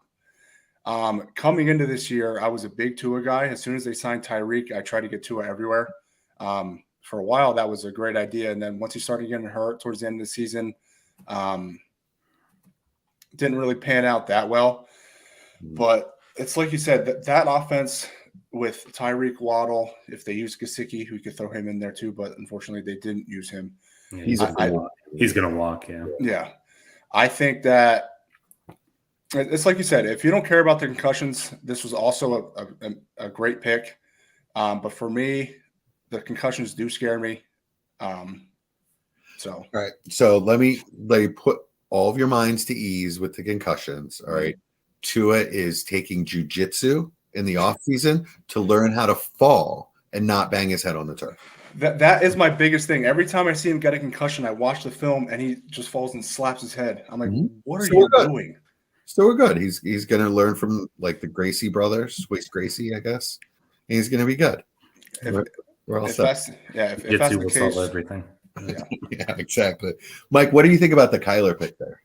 Coming into this year, I was a big Tua guy. As soon as they signed Tyreek, I tried to get Tua everywhere. For a while, that was a great idea. And then once he started getting hurt towards the end of the season, didn't really pan out that well. But it's like you said, that offense with Tyreek, Waddle, if they use Gesicki, we could throw him in there too. But unfortunately, they didn't use him. Yeah, he's going to walk, yeah. Yeah. I think that it's like you said, if you don't care about the concussions, this was also a great pick. But for me, the concussions do scare me. All right. So let me put all of your minds to ease with the concussions. All right. Tua is taking jujitsu in the offseason to learn how to fall and not bang his head on the turf. That is my biggest thing. Every time I see him get a concussion, I watch the film and he just falls and slaps his head. I'm like, what are you doing? So we're good. He's going to learn from like the Gracie brothers, Swiss Gracie, I guess. And he's going to be good. We're all set. If that's the case, solve everything. Yeah. Yeah, exactly. Mike, what do you think about the Kyler pick there?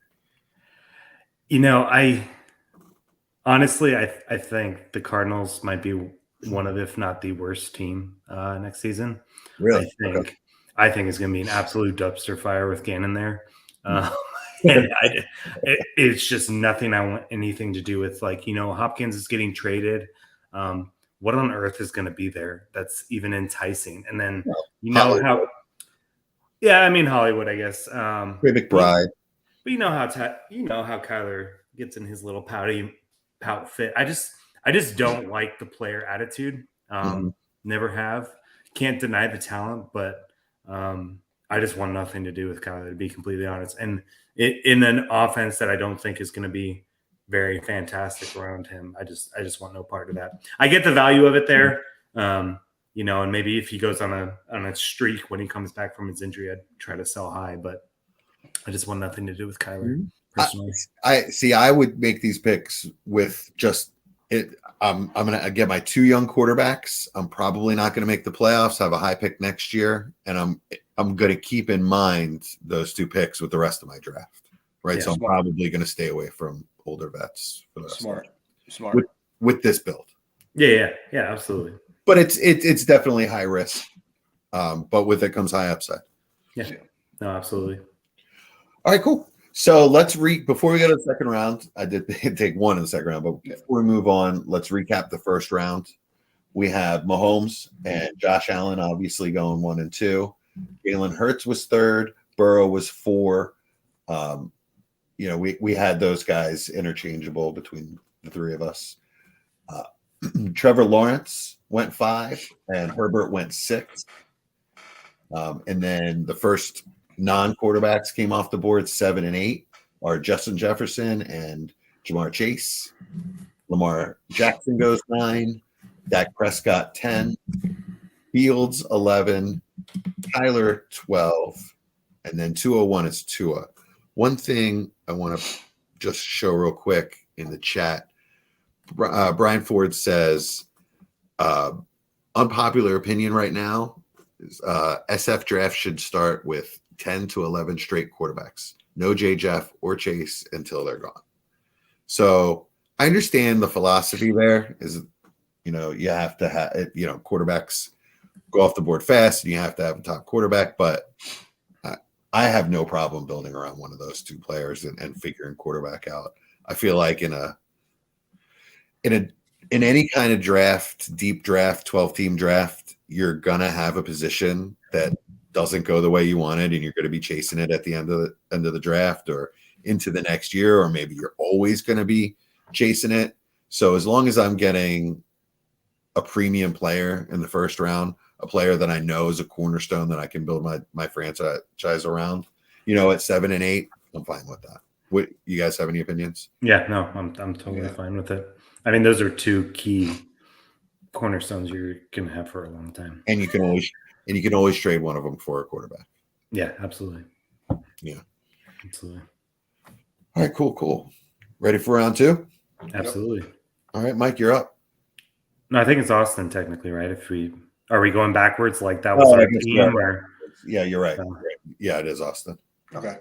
I honestly, I think the Cardinals might be one of, if not the worst team next season. Really? I think it's going to be an absolute dumpster fire with Gannon there. And it's just nothing I want anything to do with, Hopkins is getting traded. What on earth is going to be there that's even enticing? And then Hollywood. Hollywood, I guess. McBride. But you know how Kyler gets in his little pout fit. I just don't like the player attitude. Never have. Can't deny the talent, but I just want nothing to do with Kyler, to be completely honest. And in an offense that I don't think is going to be very fantastic around him, I just want no part of that. I get the value of it there, and maybe if he goes on a streak when he comes back from his injury, I'd try to sell high. But I just want nothing to do with Kyler personally. I would make these picks with just it. I'm going to get my 2 young quarterbacks. I'm probably not going to make the playoffs. Have a high pick next year, and I'm going to keep in mind those 2 picks with the rest of my draft. Right, so I'm probably going to stay away from older vets. For the Smart. With this build. Yeah, absolutely. But it's definitely high risk. But with it comes high upside. Yeah. No, absolutely. All right, cool. So before we go to the second round, I did take 1 in the second round, but before we move on, let's recap the first round. We have Mahomes and Josh Allen obviously going 1 and 2. Jalen Hurts was 3rd. Burrow was 4. We had those guys interchangeable between the 3 of us. Trevor Lawrence went 5 and Herbert went 6. And then the first non-quarterbacks came off the board 7 and 8 are Justin Jefferson and Jamar Chase. Lamar Jackson goes 9. Dak Prescott 10. Fields 11. Kyler 12. And then 201 is Tua. One thing I want to just show real quick in the chat. Brian Ford says, unpopular opinion right now is SF draft should start with 10 to 11 straight quarterbacks. No J. Jeff or Chase until they're gone. So I understand the philosophy there is, you have to have, quarterbacks go off the board fast and you have to have a top quarterback, but I have no problem building around one of those two players and figuring quarterback out. I feel like in any kind of draft, deep draft, 12-team draft, you're gonna have a position that doesn't go the way you wanted, and you're going to be chasing it at the end of the draft or into the next year, or maybe you're always going to be chasing it. So as long as I'm getting a premium player in the first round, a player that I know is a cornerstone that I can build my franchise around, at 7 and 8, I'm fine with that. What, you guys have any opinions? Yeah, no, I'm totally fine with it. I mean, those are two key cornerstones you're going to have for a long time. And you can always trade one of them for a quarterback. Yeah, absolutely. Yeah. Absolutely. All right, cool. Ready for round 2? Absolutely. Yep. All right, Mike, you're up. No, I think it's Austin technically, right? Are we going backwards like that was our team? Yeah, you're right. Yeah, it is Austin. Okay.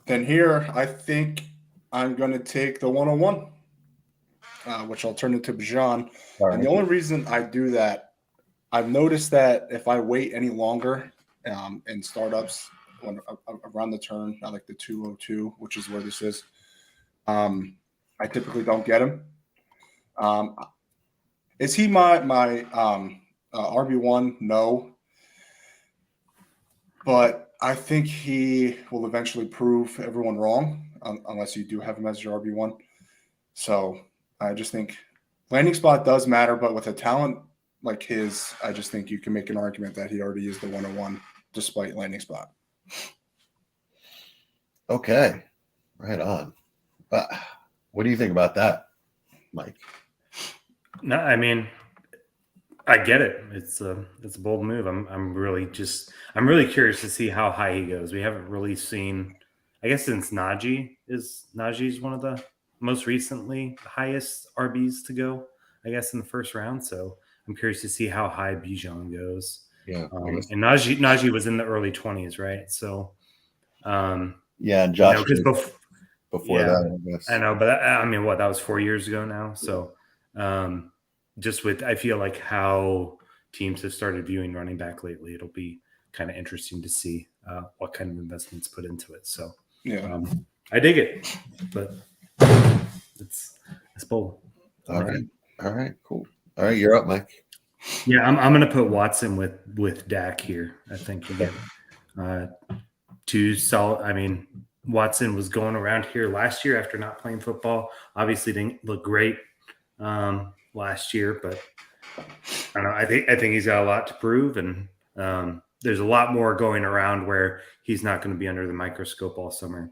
Then here, I think I'm going to take the 101, which I'll turn into Bijan. Right. And the only reason I do that, I've noticed that if I wait any longer in startups around the turn, I like the 202, which is where this is, I typically don't get him. Is he my RB1? No. But I think he will eventually prove everyone wrong, unless you do have him as your RB1. So I just think landing spot does matter, but with a talent like his, I just think you can make an argument that he already is the 101 despite landing spot. Okay. Right on. What do you think about that, Mike? No, I mean, I get it. It's a bold move. I'm really curious to see how high he goes. We haven't really seen, I guess, since Najee's one of the most recently highest RBs to go, I guess, in the first round. So I'm curious to see how high Bijan goes. Yeah. And Najee was in the early 20s, right? So yeah, and Josh before that, I guess. I know, but that was 4 years ago now. So I feel like how teams have started viewing running back lately, it'll be kind of interesting to see what kind of investments put into it. So I dig it, but it's bold. All right, cool. All right, you're up, Mike. Yeah, I'm going to put Watson with Dak here. I think again, two solid. I mean, Watson was going around here last year after not playing football. Obviously, didn't look great last year, but I don't know. I think he's got a lot to prove, and there's a lot more going around where he's not going to be under the microscope all summer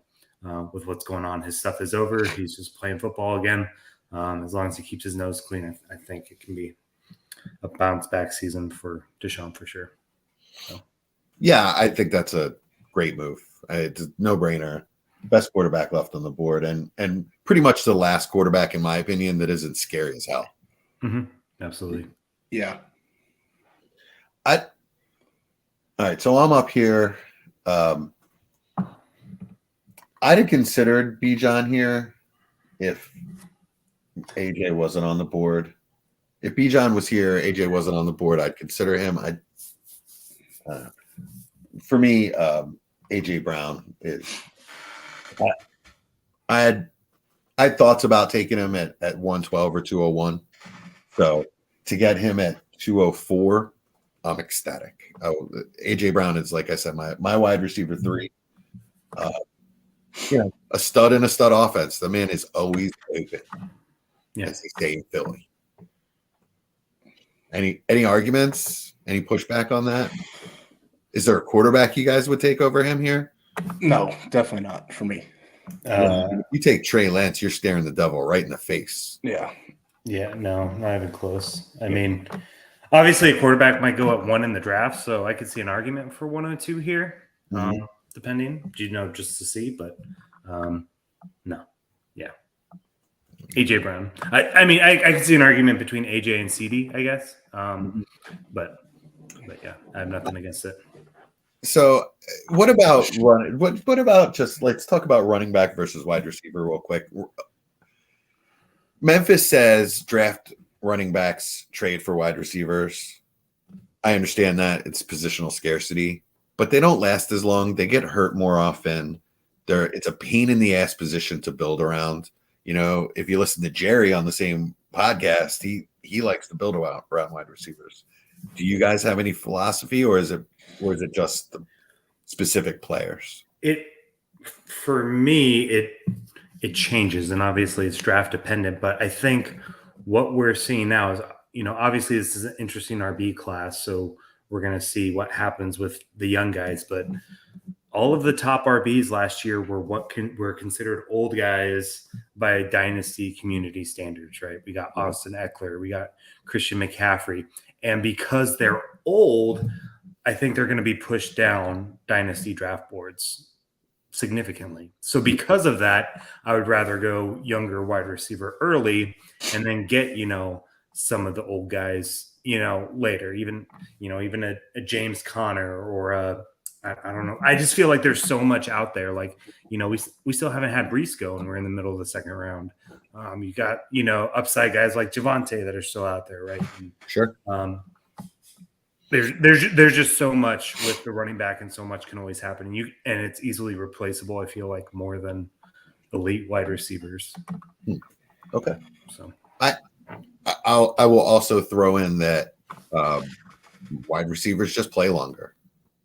with what's going on. His stuff is over. He's just playing football again. As long as he keeps his nose clean, I think it can be a bounce back season for Deshaun for sure. So. Yeah, I think that's a great move. It's a no-brainer. Best quarterback left on the board, and pretty much the last quarterback, in my opinion, that isn't scary as hell. Mm-hmm. Absolutely. Yeah. All right, so I'm up here. I'd have considered Bijan here if AJ wasn't on the board. If Bijan was here, AJ wasn't on the board, I'd consider him. For me, AJ Brown is. I had thoughts about taking him at 112 or 201. So to get him at 204, I'm ecstatic. AJ Brown is, like I said, my wide receiver 3. A stud in a stud offense. The man is always open. Yeah. As they say in Philly. Any arguments? Any pushback on that? Is there a quarterback you guys would take over him here? No, definitely not for me. If you take Trey Lance, you're staring the devil right in the face. Yeah. Yeah, no, not even close. I mean, obviously a quarterback might go at 1 in the draft, so I could see an argument for 102 here, depending, just to see, but no. Yeah. AJ Brown. I mean, I could see an argument between AJ and CD, I guess. But yeah, I have nothing against it. So what about what about just let's talk about running back versus wide receiver real quick. Memphis says draft running backs, trade for wide receivers. I understand that it's positional scarcity, but they don't last as long. They get hurt more often. It's a pain in the ass position to build around. If you listen to Jerry on the same podcast, he likes to build around wide receivers. Do you guys have any philosophy, or is it just the specific players? For me, it changes, and obviously it's draft dependent. But I think what we're seeing now is, obviously this is an interesting RB class, so we're going to see what happens with the young guys. But all of the top RBs last year were considered old guys by Dynasty community standards, right? We got Austin Eckler, we got Christian McCaffrey, and because they're old, I think they're going to be pushed down Dynasty draft boards significantly. So because of that, I would rather go younger wide receiver early and then get, some of the old guys, later, even a James Conner or I don't know. I just feel like there's so much out there. Like, we still haven't had Briscoe and we're in the middle of the second round. You got, upside guys like Javonte that are still out there, right? And, sure. There's just so much with the running back, and so much can always happen. And it's easily replaceable, I feel like, more than elite wide receivers. Okay. So I will also throw in that wide receivers just play longer.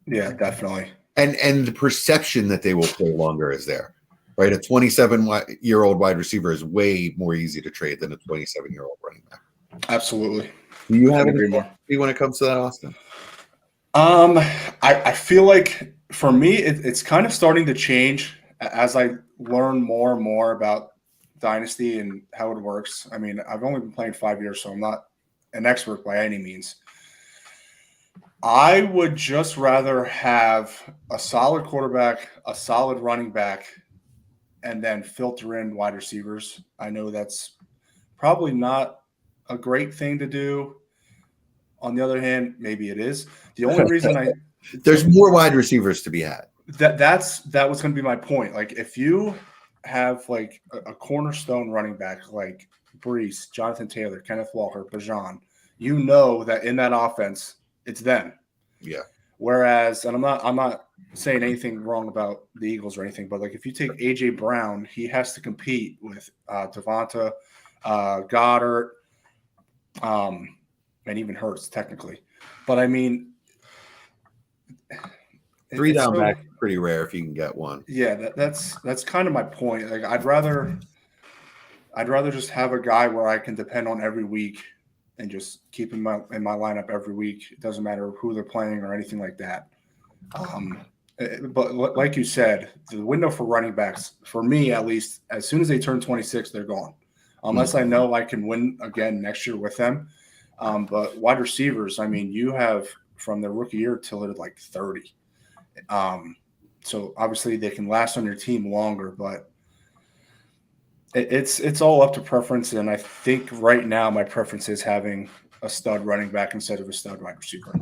Yeah, definitely. And the perception that they will play longer is there, right? A 27-year-old wide receiver is way more easy to trade than a 27-year-old running back. Absolutely. Do you have any more when it comes to that, Austin? I feel like for me, it's kind of starting to change as I learn more and more about Dynasty and how it works. I mean, I've only been playing 5 years, so I'm not an expert by any means. I would just rather have a solid quarterback, a solid running back, and then filter in wide receivers. I know that's probably not a great thing to do. On the other hand, maybe it is. The only reason there's more wide receivers to be had. That was going to be my point. Like, if you have like a cornerstone running back like Brees, Jonathan Taylor, Kenneth Walker, Bajan, that in that offense, it's them. Yeah. Whereas, and I'm not saying anything wrong about the Eagles or anything, but like if you take AJ Brown, he has to compete with Devonta, Goddard, and even Hurts technically. But I mean, 3 down back is pretty rare if you can get one. Yeah, that's kind of my point. Like I'd rather just have a guy where I can depend on every week and just keep him in my lineup every week. It doesn't matter who they're playing or anything like that. But like you said, the window for running backs, for me at least, as soon as they turn 26, they're gone. Unless I know I can win again next year with them. But wide receivers, I mean, you have from their rookie year till they're like 30. So obviously they can last on your team longer, but it's all up to preference. And I think right now my preference is having a stud running back instead of a stud wide receiver.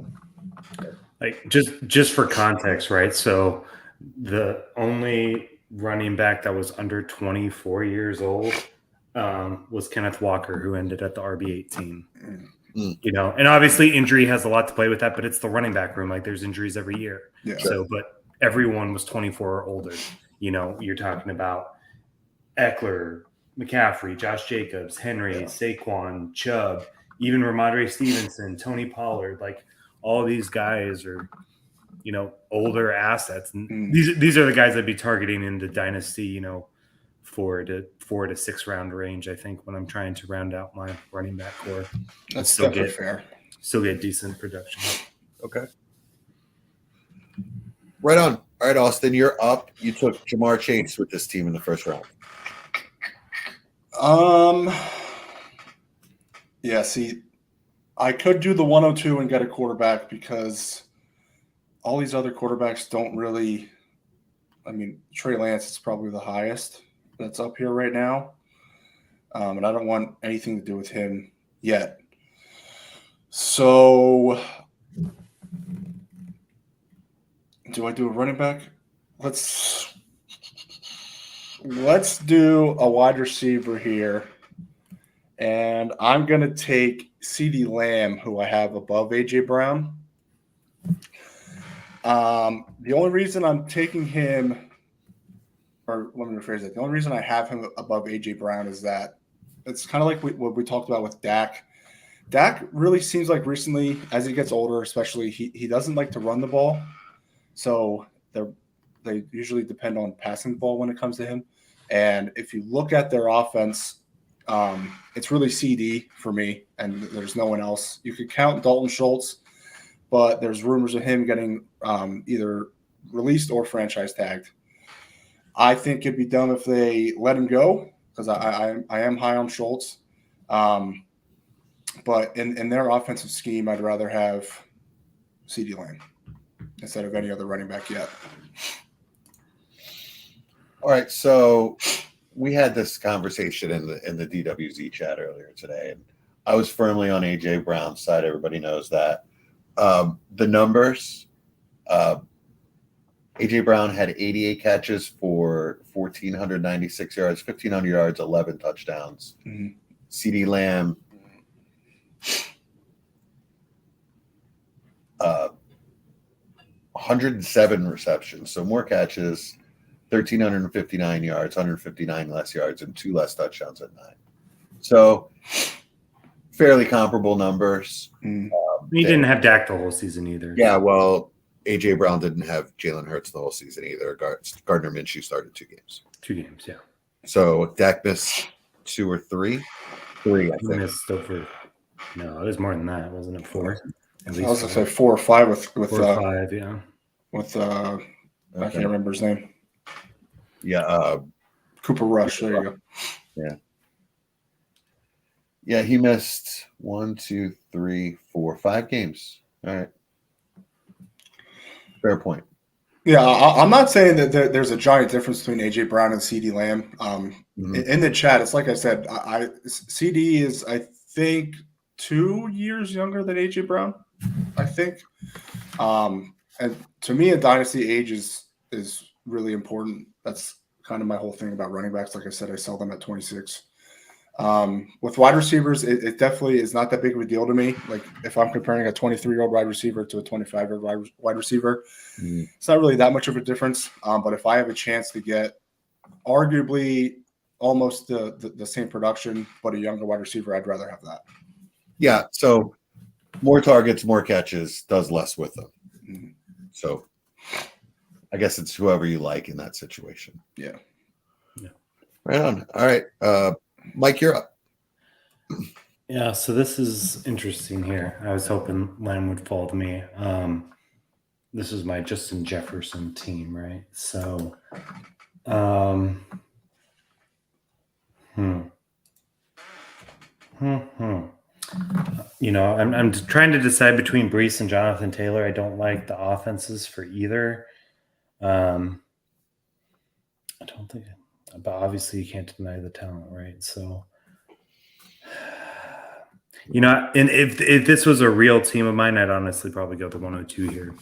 Like just for context, right? So the only running back that was under 24 years old was Kenneth Walker, who ended at the RB18. And obviously injury has a lot to play with that, but it's the running back room. Like there's injuries every year. Yeah. So, but everyone was 24 or older. You're talking about Eckler, McCaffrey, Josh Jacobs, Henry, Saquon, Chubb, even Ramondre Stevenson, Tony Pollard. Like all these guys are, older assets. And these are the guys I'd be targeting in the Dynasty, 4 to 6 round range, I think, when I'm trying to round out my running back core. That's still fair. Still get decent production. Okay. Right on. All All right, Austin, you're up. You took Jamar Chase with this team in the first round. Yeah, see, I could do the 102 and get a quarterback because all these other quarterbacks don't really – I mean, Trey Lance is probably the highest that's up here right now. And I don't want anything to do with him yet. So do I do a running back? Let's do a wide receiver here. And I'm going to take CeeDee Lamb, who I have above A.J. Brown. The only reason I'm taking him – or let me rephrase it. The only reason I have him above A.J. Brown is that it's kind of like what we talked about with Dak. Dak really seems like recently, as he gets older especially, he doesn't like to run the ball. So they usually depend on passing the ball when it comes to him. And if you look at their offense – it's really CD for me, and there's no one else. You could count Dalton Schultz, but there's rumors of him getting either released or franchise tagged. I think it'd be dumb if they let him go because I am high on Schultz. But in their offensive scheme, I'd rather have CeeDee Lamb instead of any other running back yet. All right, so we had this conversation in the DWZ chat earlier today, and I was firmly on A.J. Brown's side. Everybody knows that. The numbers, A.J. Brown had 88 catches for 1,496 yards, 1,500 yards, 11 touchdowns. Mm-hmm. CeeDee Lamb, 107 receptions, so more catches, 1,359 yards, 159 less yards, and 2 less touchdowns at 9. So fairly comparable numbers. He didn't have Dak the whole season either. Yeah, well, A.J. Brown didn't have Jalen Hurts the whole season either. Gardner Minshew started 2 games. 2 games, yeah. So Dak missed 2 or 3? 3, I He think. missed over. No, it was more than that, wasn't it? 4. I was going to say 4 or 5 with 4 or 5, yeah. With I can't remember his name. Yeah, Cooper Rush. There you go. Yeah. Yeah, he missed 1, 2, 3, 4, 5 games. All right. Fair point. Yeah, I'm not saying that there's a giant difference between A.J. Brown and CeeDee Lamb. In the chat, it's like I said, CD is, I think, 2 years younger than A.J. Brown, I think. And to me, in Dynasty, age is really important. That's kind of my whole thing about running backs. Like I said, I sell them at 26. With wide receivers, it definitely is not that big of a deal to me. Like if I'm comparing a 23-year-old wide receiver to a 25-year-old wide receiver, it's not really that much of a difference. But if I have a chance to get arguably almost the same production, but a younger wide receiver, I'd rather have that. Yeah, so more targets, more catches, does less with them. Mm-hmm. So I guess it's whoever you like in that situation. Yeah. Right on. All right. Mike, you're up. Yeah, so this is interesting here. I was hoping Lamb would fall to me. This is my Justin Jefferson team, right? So, You know, I'm trying to decide between Brees and Jonathan Taylor. I don't like the offenses for either. I don't think, but obviously you can't deny the talent, right? So, you know, and if this was a real team of mine, I'd honestly probably go the 102 here.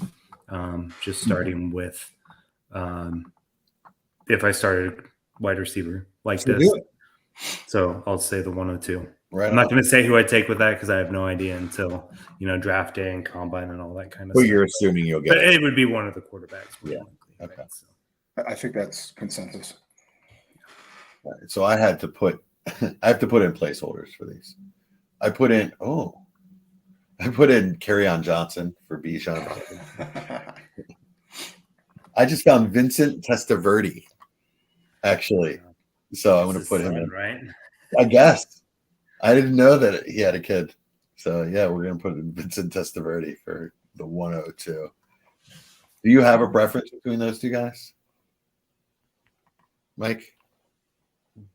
Just starting with, if I started wide receiver like this, so I'll say the 102. Right. I'm not going to say who I take with that because I have no idea until, you know, draft day and combine and all that kind of But stuff. you're assuming you'll get But it would be one of the quarterbacks. Yeah. Likely, Okay. right? So. I think that's consensus. Right. So I have to put in placeholders for these. I put in Kerryon Johnson for Bijan. I just found Vincent Testaverde, actually. So I'm going to put him in. Right? I guess. I didn't know that he had a kid. So, yeah, we're going to put in Vincent Testaverde for the 102. Do you have a preference between those two guys, Mike?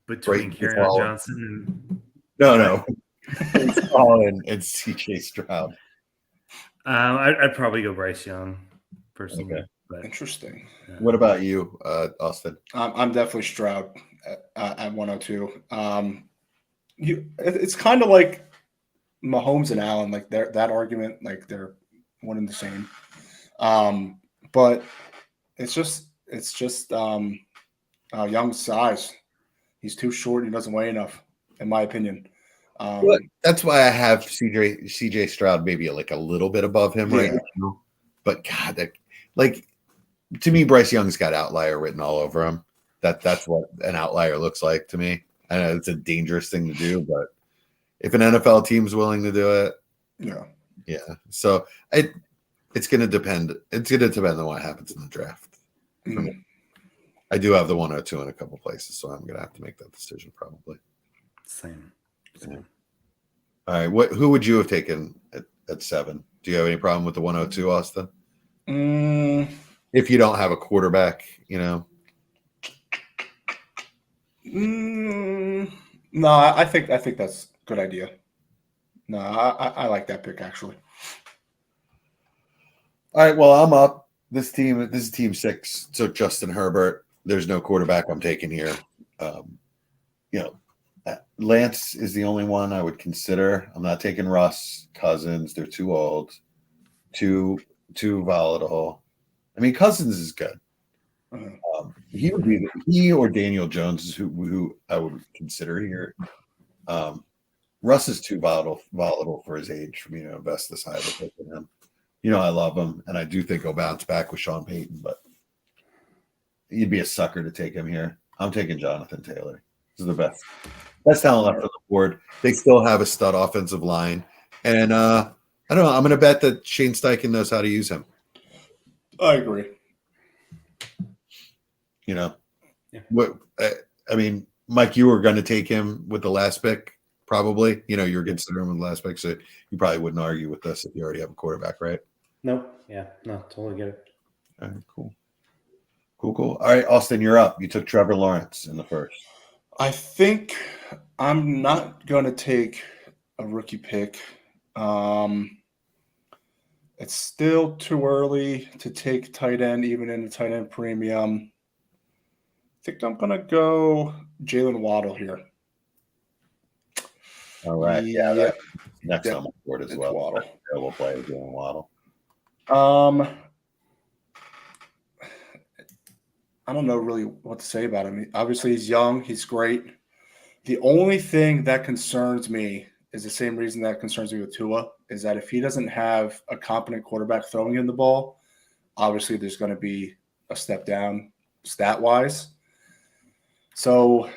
Between Kerryon Johnson No. and CJ Stroud. I'd probably go Bryce Young personally. Okay. But, interesting. What about you, Austin? I'm definitely Stroud at 102. It's kind of like Mahomes and Allen, like that argument, like they're one and the same. But it's just Young's size. He's too short. He doesn't weigh enough, in my opinion. That's why I have CJ Stroud maybe like a little bit above him right now. But God, to me, Bryce Young's got outlier written all over him. That's what an outlier looks like to me. I know it's a dangerous thing to do, but if an NFL team's willing to do it, yeah. So it's going to depend. It's going to depend on what happens in the draft. I do have the 102 in a couple places, so I'm going to have to make that decision probably. Same. Yeah. All right. Who would you have taken at 7? Do you have any problem with the 102, Austin? If you don't have a quarterback, No, I think that's a good idea. No, I like that pick actually. All right. Well, I'm up. This is team 6. So Justin Herbert. There's no quarterback I'm taking here. Lance is the only one I would consider. I'm not taking Russ, Cousins. They're too old, too volatile. I mean, Cousins is good. He would be he or Daniel Jones is who I would consider here. Russ is too volatile for his age for me to invest this high in him. I love him, and I do think he'll bounce back with Sean Payton, but you'd be a sucker to take him here. I'm taking Jonathan Taylor. This is the best talent left on the board. They still have a stud offensive line, and I don't know. I'm going to bet that Shane Steichen knows how to use him. I agree. I mean, Mike, you were going to take him with the last pick, probably. You're considering him with the last pick, so you probably wouldn't argue with this if you already have a quarterback, right? Nope. Yeah. No, totally get it. All right, cool. All right, Austin, you're up. You took Trevor Lawrence in the first. I think I'm not going to take a rookie pick. It's still too early to take tight end, even in the tight end premium. I think I'm going to go Jalen Waddle here. All right. Yeah. Next on my board as well. Waddle. We'll play Jalen Waddle. I don't know really what to say about him. Obviously, he's young. He's great. The only thing that concerns me is the same reason that concerns me with Tua, is that if he doesn't have a competent quarterback throwing in the ball, obviously there's going to be a step down stat-wise. So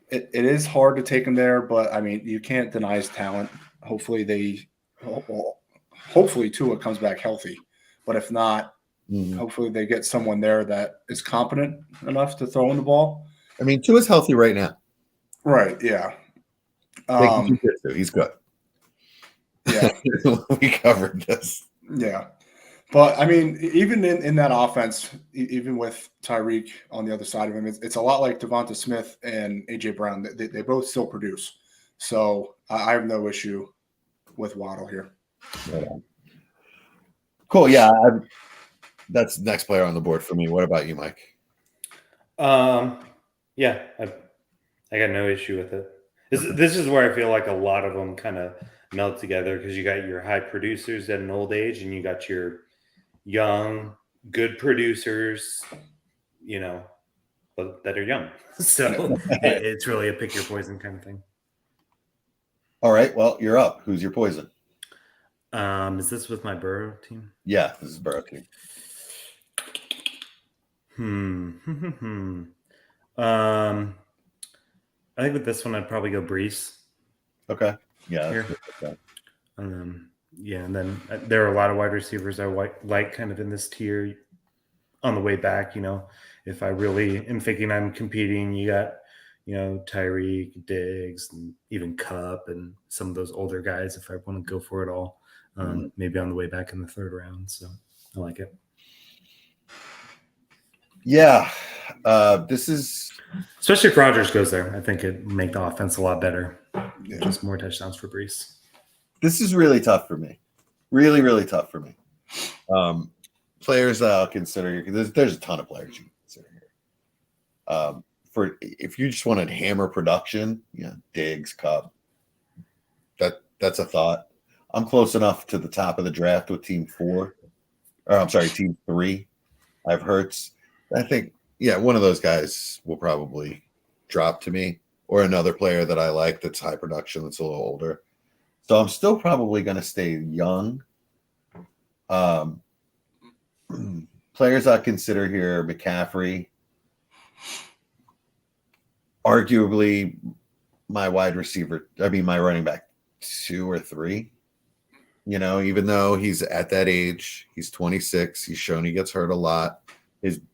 it is hard to take him there, but, I mean, you can't deny his talent. Hopefully Tua comes back healthy. But if not, hopefully they get someone there that is competent enough to throw in the ball. I mean, Tua's healthy right now. Right, yeah. He's good. Yeah. We covered this. Yeah. But, I mean, even in that offense, even with Tyreek on the other side of him, it's a lot like Devonta Smith and A.J. Brown. They both still produce. So I have no issue with Waddle here. Yeah. Cool. Yeah, that's the next player on the board for me. What about you, Mike? Yeah, I got no issue with it. This is where I feel like a lot of them kind of meld together, because you got your high producers at an old age, and you got your young, good producers, but that are young. So it's really a pick your poison kind of thing. All right. Well, you're up. Who's your poison? Is this with my Burrow team? Yeah, this is Burrow team. I think with this one, I'd probably go Brees. Okay. Yeah. Here. And then there are a lot of wide receivers I like kind of in this tier on the way back. If I really am thinking I'm competing, you got, Tyreek, Diggs, and even Cup, and some of those older guys if I want to go for it all. Maybe on the way back in the third round. So I like it. Yeah. This is Especially if Rodgers goes there. I think it'd make the offense a lot better. Yeah. Just more touchdowns for Brees. really tough for me. Really, really tough for me. Players that I'll consider here, because there's a ton of players you can consider here. For if you just wanted hammer production, yeah, Diggs, Cup. That's a thought. I'm close enough to the top of the draft with team 4. Or I'm sorry, team 3. I have Hurts. I think, yeah, one of those guys will probably drop to me, or another player that I like that's high production that's a little older. So I'm still probably going to stay young. Players I consider here: McCaffrey, arguably my my running back 2 or 3. You know, even though he's at that age, he's 26. He's shown he gets hurt a lot.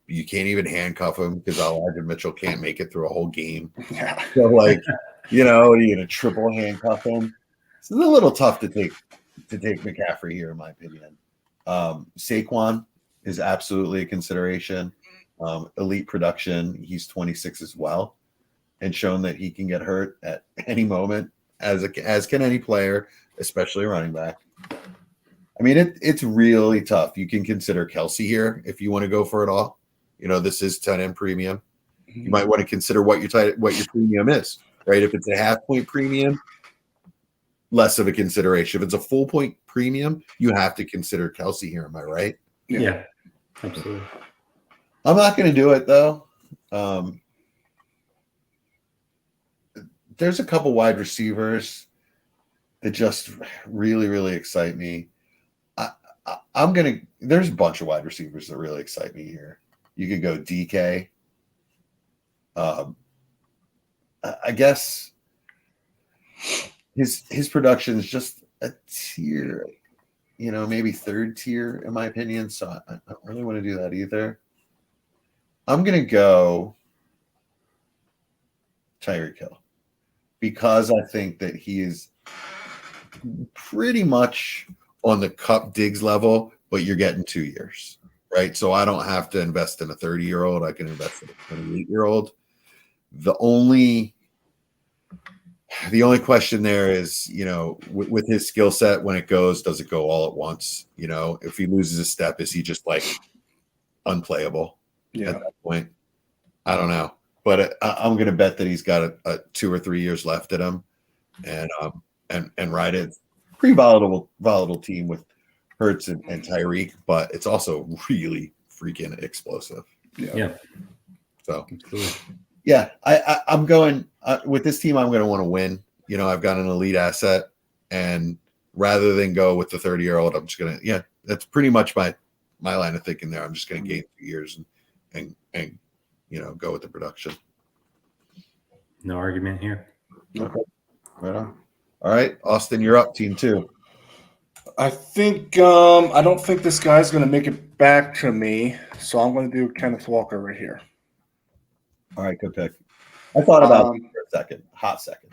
You can't even handcuff him because Elijah Mitchell can't make it through a whole game. Yeah. So, like, you know, you're gonna triple handcuff him. It's a little tough to take McCaffrey here, in my opinion. Saquon is absolutely a consideration. Elite production. He's 26 as well, and shown that he can get hurt at any moment, as can any player, especially a running back. I mean, it's really tough. You can consider Kelsey here if you want to go for it all. You know, this is 10 end premium. You might want to consider what your premium is, right? If it's a half-point premium, less of a consideration. If it's a full-point premium, you have to consider Kelsey here. Am I right? Yeah, absolutely. I'm not going to do it though. There's a couple wide receivers that just really, really excite me. There's a bunch of wide receivers that really excite me here. You could go DK. I guess his production is just a tier, you know, maybe 3rd tier in my opinion. So I don't really want to do that either. I'm gonna go Tyreek Hill because I think that he is pretty much on the Cup Diggs level, but you're getting 2 years, right? So I don't have to invest in a 30-year-old. I can invest in a 28-year-old. The only question there is, you know, with his skill set, when it goes, does it go all at once? You know, if he loses a step, is he just like unplayable at that point? I don't know, but I'm going to bet that he's got a 2 or 3 years left at him, and ride it. Pretty volatile team with Hurts and Tyreek, but it's also really freaking explosive. Yeah. So, Absolutely. yeah, I'm going with this team. I'm going to want to win. You know, I've got an elite asset, and rather than go with the 30-year-old, I'm just going to, that's pretty much my line of thinking there. I'm just going to gain 2 years and you know, go with the production. No argument here. Okay. Right on. All right, Austin, you're up. Team 2. I think I don't think this guy's going to make it back to me, so I'm going to do Kenneth Walker right here. All right, good pick. I thought about it for a hot second.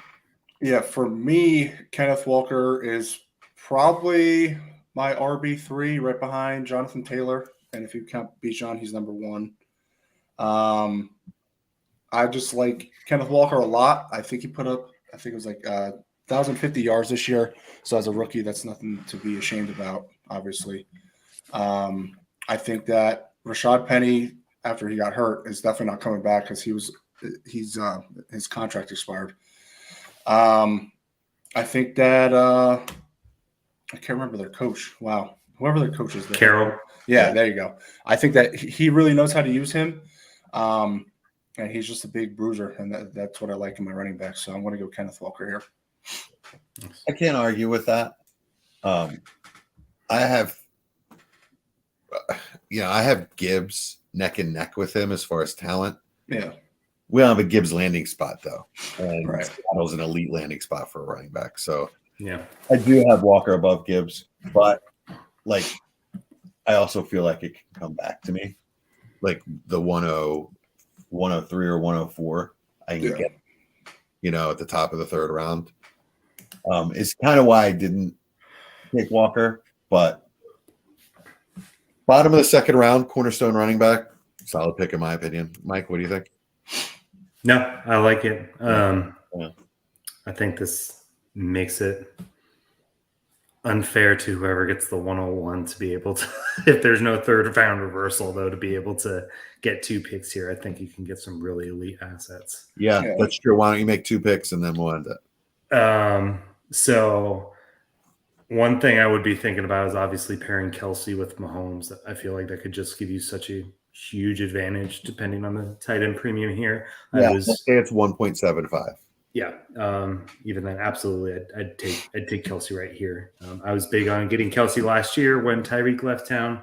Yeah, for me, Kenneth Walker is probably my RB3 right behind Jonathan Taylor. And if you count Bijan, he's number 1. I just like Kenneth Walker a lot. I think he put up, I think it was like 1,050 yards this year. So as a rookie, that's nothing to be ashamed about, obviously. I think that Rashad Penny, after he got hurt, is definitely not coming back because his contract expired. I think that I can't remember their coach. Wow. Whoever their coach is. Carroll. Yeah, there you go. I think that he really knows how to use him. And he's just a big bruiser, and that's what I like in my running back. So I'm going to go Kenneth Walker here. I can't argue with that. I have Gibbs neck and neck with him as far as talent. Yeah. We don't have a Gibbs landing spot though, and Right. Seattle's an elite landing spot for a running back. So Yeah. I do have Walker above Gibbs, but like I also feel like it can come back to me, like the 103 or 104. I can get, you know, at the top of the 3rd round. It's kind of why I didn't pick Walker, but bottom of the 2nd round, cornerstone running back. Solid pick in my opinion. Mike, what do you think? No, I like it. Yeah. I think this makes it unfair to whoever gets the 101 to be able to, if there's no third round reversal, though, to be able to get 2 picks here. I think you can get some really elite assets. Yeah, that's true. Why don't you make 2 picks and then we'll end it? So one thing I would be thinking about is obviously pairing Kelsey with Mahomes. I feel like that could just give you such a huge advantage depending on the tight end premium here. Yeah, let's say it's 1.75. Yeah, even then, absolutely, I'd take Kelsey right here. I was big on getting Kelsey last year when Tyreek left town.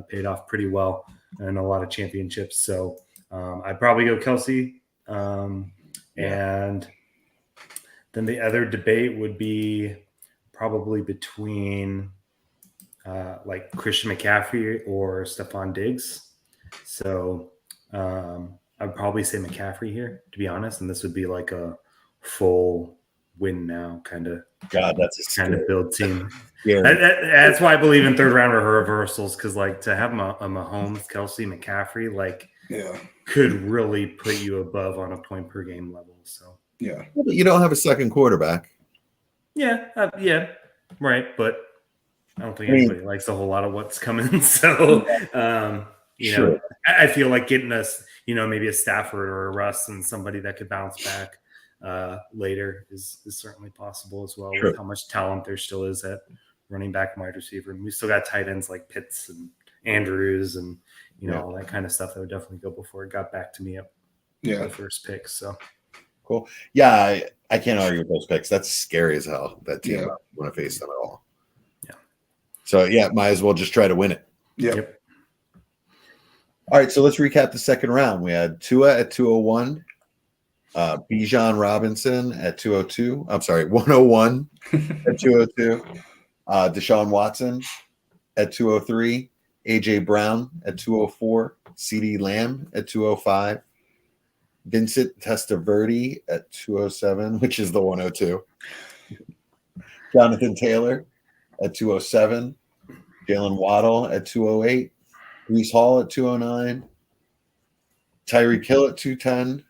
Paid off pretty well and a lot of championships. So I'd probably go Kelsey. And then the other debate would be probably between like Christian McCaffrey or Stephon Diggs. So I'd probably say McCaffrey here, to be honest. And this would be like a full win now kind of build team. That's why I believe in third round reversals, because like to have a Mahomes, Kelsey, McCaffrey could really put you above on a point per game level. So you don't have a second quarterback. Right, but I don't think anybody likes a whole lot of what's coming. So you know, I feel like getting us, maybe a Stafford or a Russ and somebody that could bounce back later is certainly possible as well, with how much talent there still is at running back and wide receiver. And we still got tight ends like Pitts and Andrews and all that kind of stuff that would definitely go before it got back to me at the first pick. So cool. Yeah, I can't argue with those picks. That's scary as hell, that team. I want to face them at all. Yeah. So might as well just try to win it. Yep. All right, so let's recap the second round. We had Tua at 201. Bijan Robinson at 202. I'm sorry, 101 at 202. Deshaun Watson at 203. AJ Brown at 204. CeeDee Lamb at 205. Vincent Testaverde at 207, which is the 102. Jonathan Taylor at 207. Jalen Waddle at 208. Breece Hall at 209. Tyreek Hill at 210.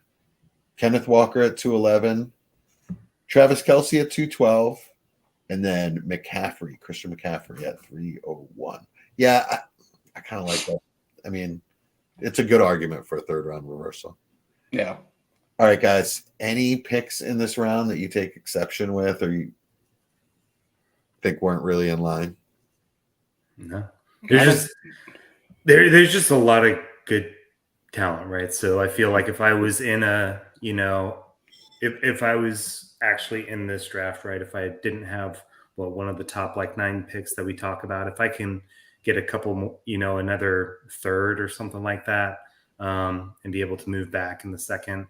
Kenneth Walker at 211, Travis Kelce at 212, and then Christian McCaffrey at 301. Yeah, I kind of like that. I mean, it's a good argument for a third round reversal. Yeah. All right, guys. Any picks in this round that you take exception with, or you think weren't really in line? No. There's just a lot of good talent, right? So I feel like if I was in a, if I was actually in this draft, right, if I didn't have one of the top 9 picks that we talk about, if I can get a couple, another third or something like that, and be able to move back in the second,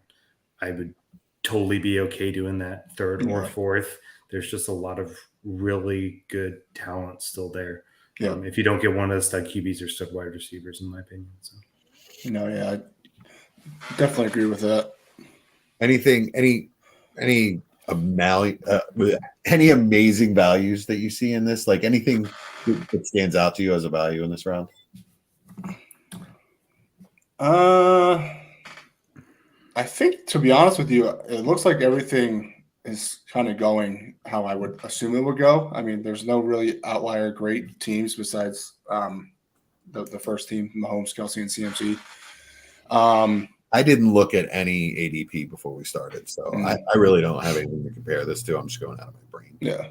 I would totally be okay doing that third or fourth. There's just a lot of really good talent still there. If you don't get one of the stud QBs or stud wide receivers, in my opinion. So. I definitely agree with that. Any amazing values that you see in this? Like anything that stands out to you as a value in this round? I think, to be honest with you, it looks like everything is kind of going how I would assume it would go. I mean, there's no really outlier great teams besides the first team, Mahomes, Kelsey, and CMC. I didn't look at any ADP before we started, so I really don't have anything to compare this to. I'm just going out of my brain. Yeah.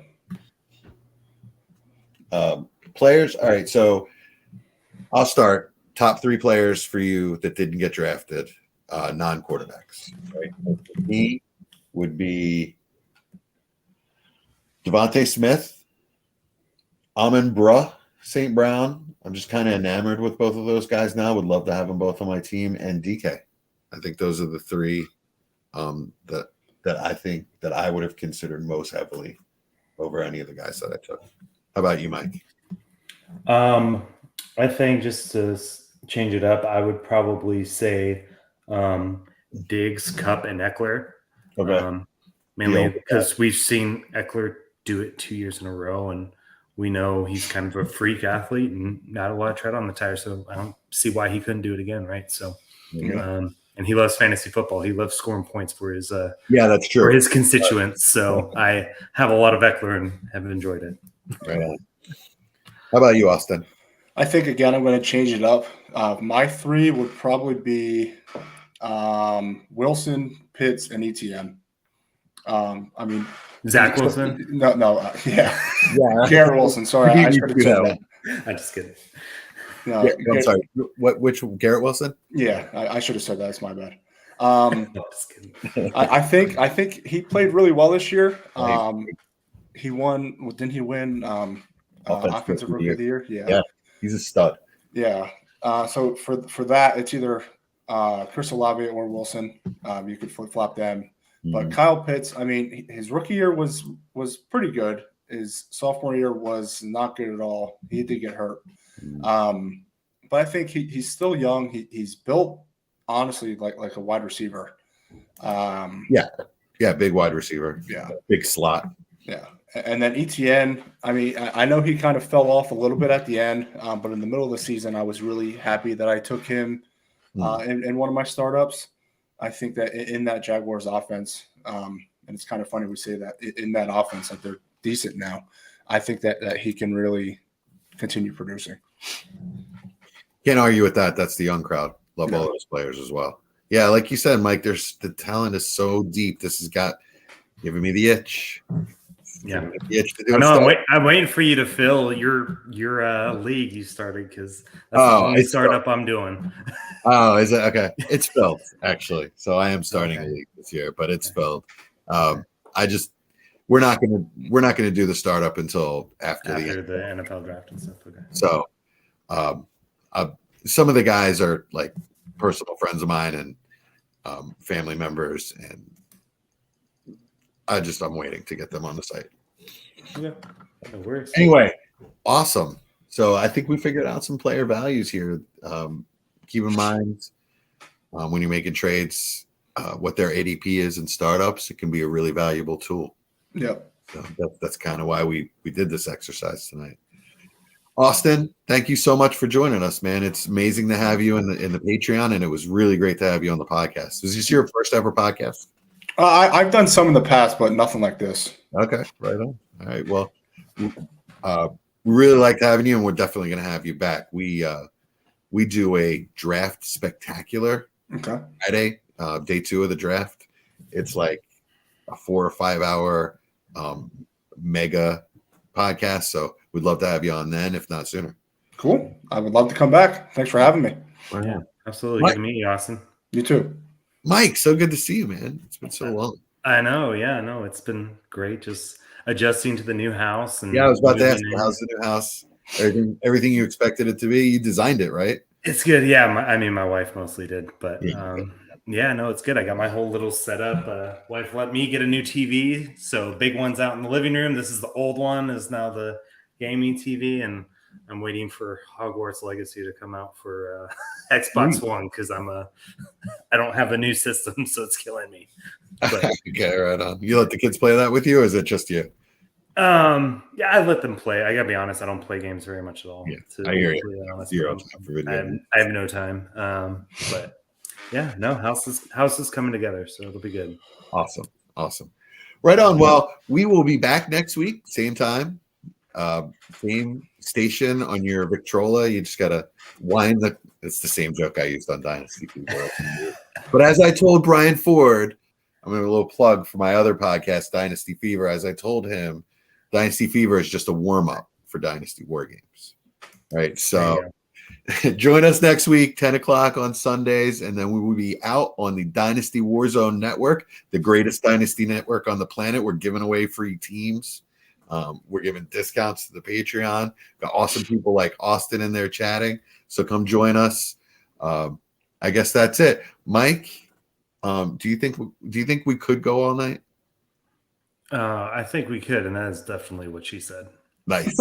Players. All right, so I'll start. Top 3 players for you that didn't get drafted, non-quarterbacks. Right? Me would be Devontae Smith, Amon-Ra St. Brown. I'm just kind of enamored with both of those guys now. Would love to have them both on my team, and DK. I think those are the 3 that I think that I would have considered most heavily over any of the guys that I took. How about you, Mike? I think just to change it up, I would probably say Diggs, Kupp, and Eckler. Okay. Mainly because we've seen Eckler do it 2 years in a row, and we know he's kind of a freak athlete and not a lot of tread on the tire. So I don't see why he couldn't do it again, right? So, and he loves fantasy football. He loves scoring points for his that's true, for his constituents. So I have a lot of Eckler and have enjoyed it. Right on. How about you, Austin? I think again I'm going to change it up. My 3 would probably be Wilson, Pitts, and ETN. I mean, Zach Wilson? Yeah. Garrett Wilson. Sorry, I should have said that. I'm just kidding. No, I'm sorry. Which Garrett Wilson? Yeah, I should have said that. It's my bad. No, just kidding. I think he played really well this year. He won. Didn't he win offensive rookie of the year? Yeah, he's a stud. Yeah. So for that, it's either Chris Olave or Wilson. You could flip flop them. But Kyle Pitts, I mean, his rookie year was pretty good. His sophomore year was not good at all. He did get hurt. But I think he's still young. He's built honestly like a wide receiver. Big wide receiver. Yeah, big slot. Yeah, and then ETN. I mean, I know he kind of fell off a little bit at the end, but in the middle of the season, I was really happy that I took him in one of my startups. I think that in that Jaguars offense, and it's kind of funny we say that in that offense that they're decent now. I think that he can really continue producing. Can't argue with that. That's the young crowd. Love all those players as well. Yeah, like you said, Mike, the talent is so deep. This has got giving me the itch. Yeah, the itch to do I'm waiting for you to fill your league you started because that's the only startup I'm doing. Oh, is it okay? It's filled actually, so I am starting a league this year, but it's filled. We're not gonna do the startup until after the NFL draft and stuff. Okay. So, some of the guys are like personal friends of mine and family members, and I'm waiting to get them on the site. Yeah, it works. Anyway, awesome. So I think we figured out some player values here. Keep in mind when you're making trades, what their ADP is in startups. It can be a really valuable tool. Yep. So that's kind of why we did this exercise tonight. Austin, thank you so much for joining us, man. It's amazing to have you in the Patreon, and it was really great to have you on the podcast. Was this your first ever podcast? I've done some in the past, but nothing like this. Okay, right on. All right, well, we really liked having you, and we're definitely going to have you back. We do a draft spectacular Friday, day 2 of the draft. It's like a 4 or 5 hour mega podcast, so we'd love to have you on then, if not sooner. Cool. I would love to come back. Thanks for having me. Yeah, absolutely. Good to meet you, Austin. You too. Mike, so good to see you, man. It's been so long. I know. Yeah, no, it's been great just adjusting to the new house. And I was about to ask you, how's the new house? Everything you expected it to be? You designed it, right? It's good. Yeah. My wife mostly did, but no, it's good. I got my whole little setup. Wife let me get a new TV. So big one's out in the living room. This is the old one, is now the gaming TV. And I'm waiting for Hogwarts Legacy to come out for Xbox One because I don't have a new system, so it's killing me. But, okay, right on. You let the kids play that with you, or is it just you? Yeah, I let them play. I gotta be honest, I don't play games very much at all. Yeah, I hear you. I have no time. But yeah, no, house is coming together, so it'll be good. Awesome. Right on. Well, we will be back next week, same time, same station on your Victrola. You just gotta wind it's the same joke I used on Dynasty. But as I told Brian Ford, I'm going to a little plug for my other podcast, Dynasty Fever. As I told him, Dynasty Fever is just a warm-up for Dynasty War Games. Right? So join us next week, 10 o'clock on Sundays, and then we will be out on the Dynasty Warzone Network, the greatest Dynasty network on the planet. We're giving away free teams. We're giving discounts to the Patreon. Got awesome people like Austin in there chatting. So come join us. I guess that's it. Mike, do you think we could go all night? I think we could, and that is definitely what she said. Nice.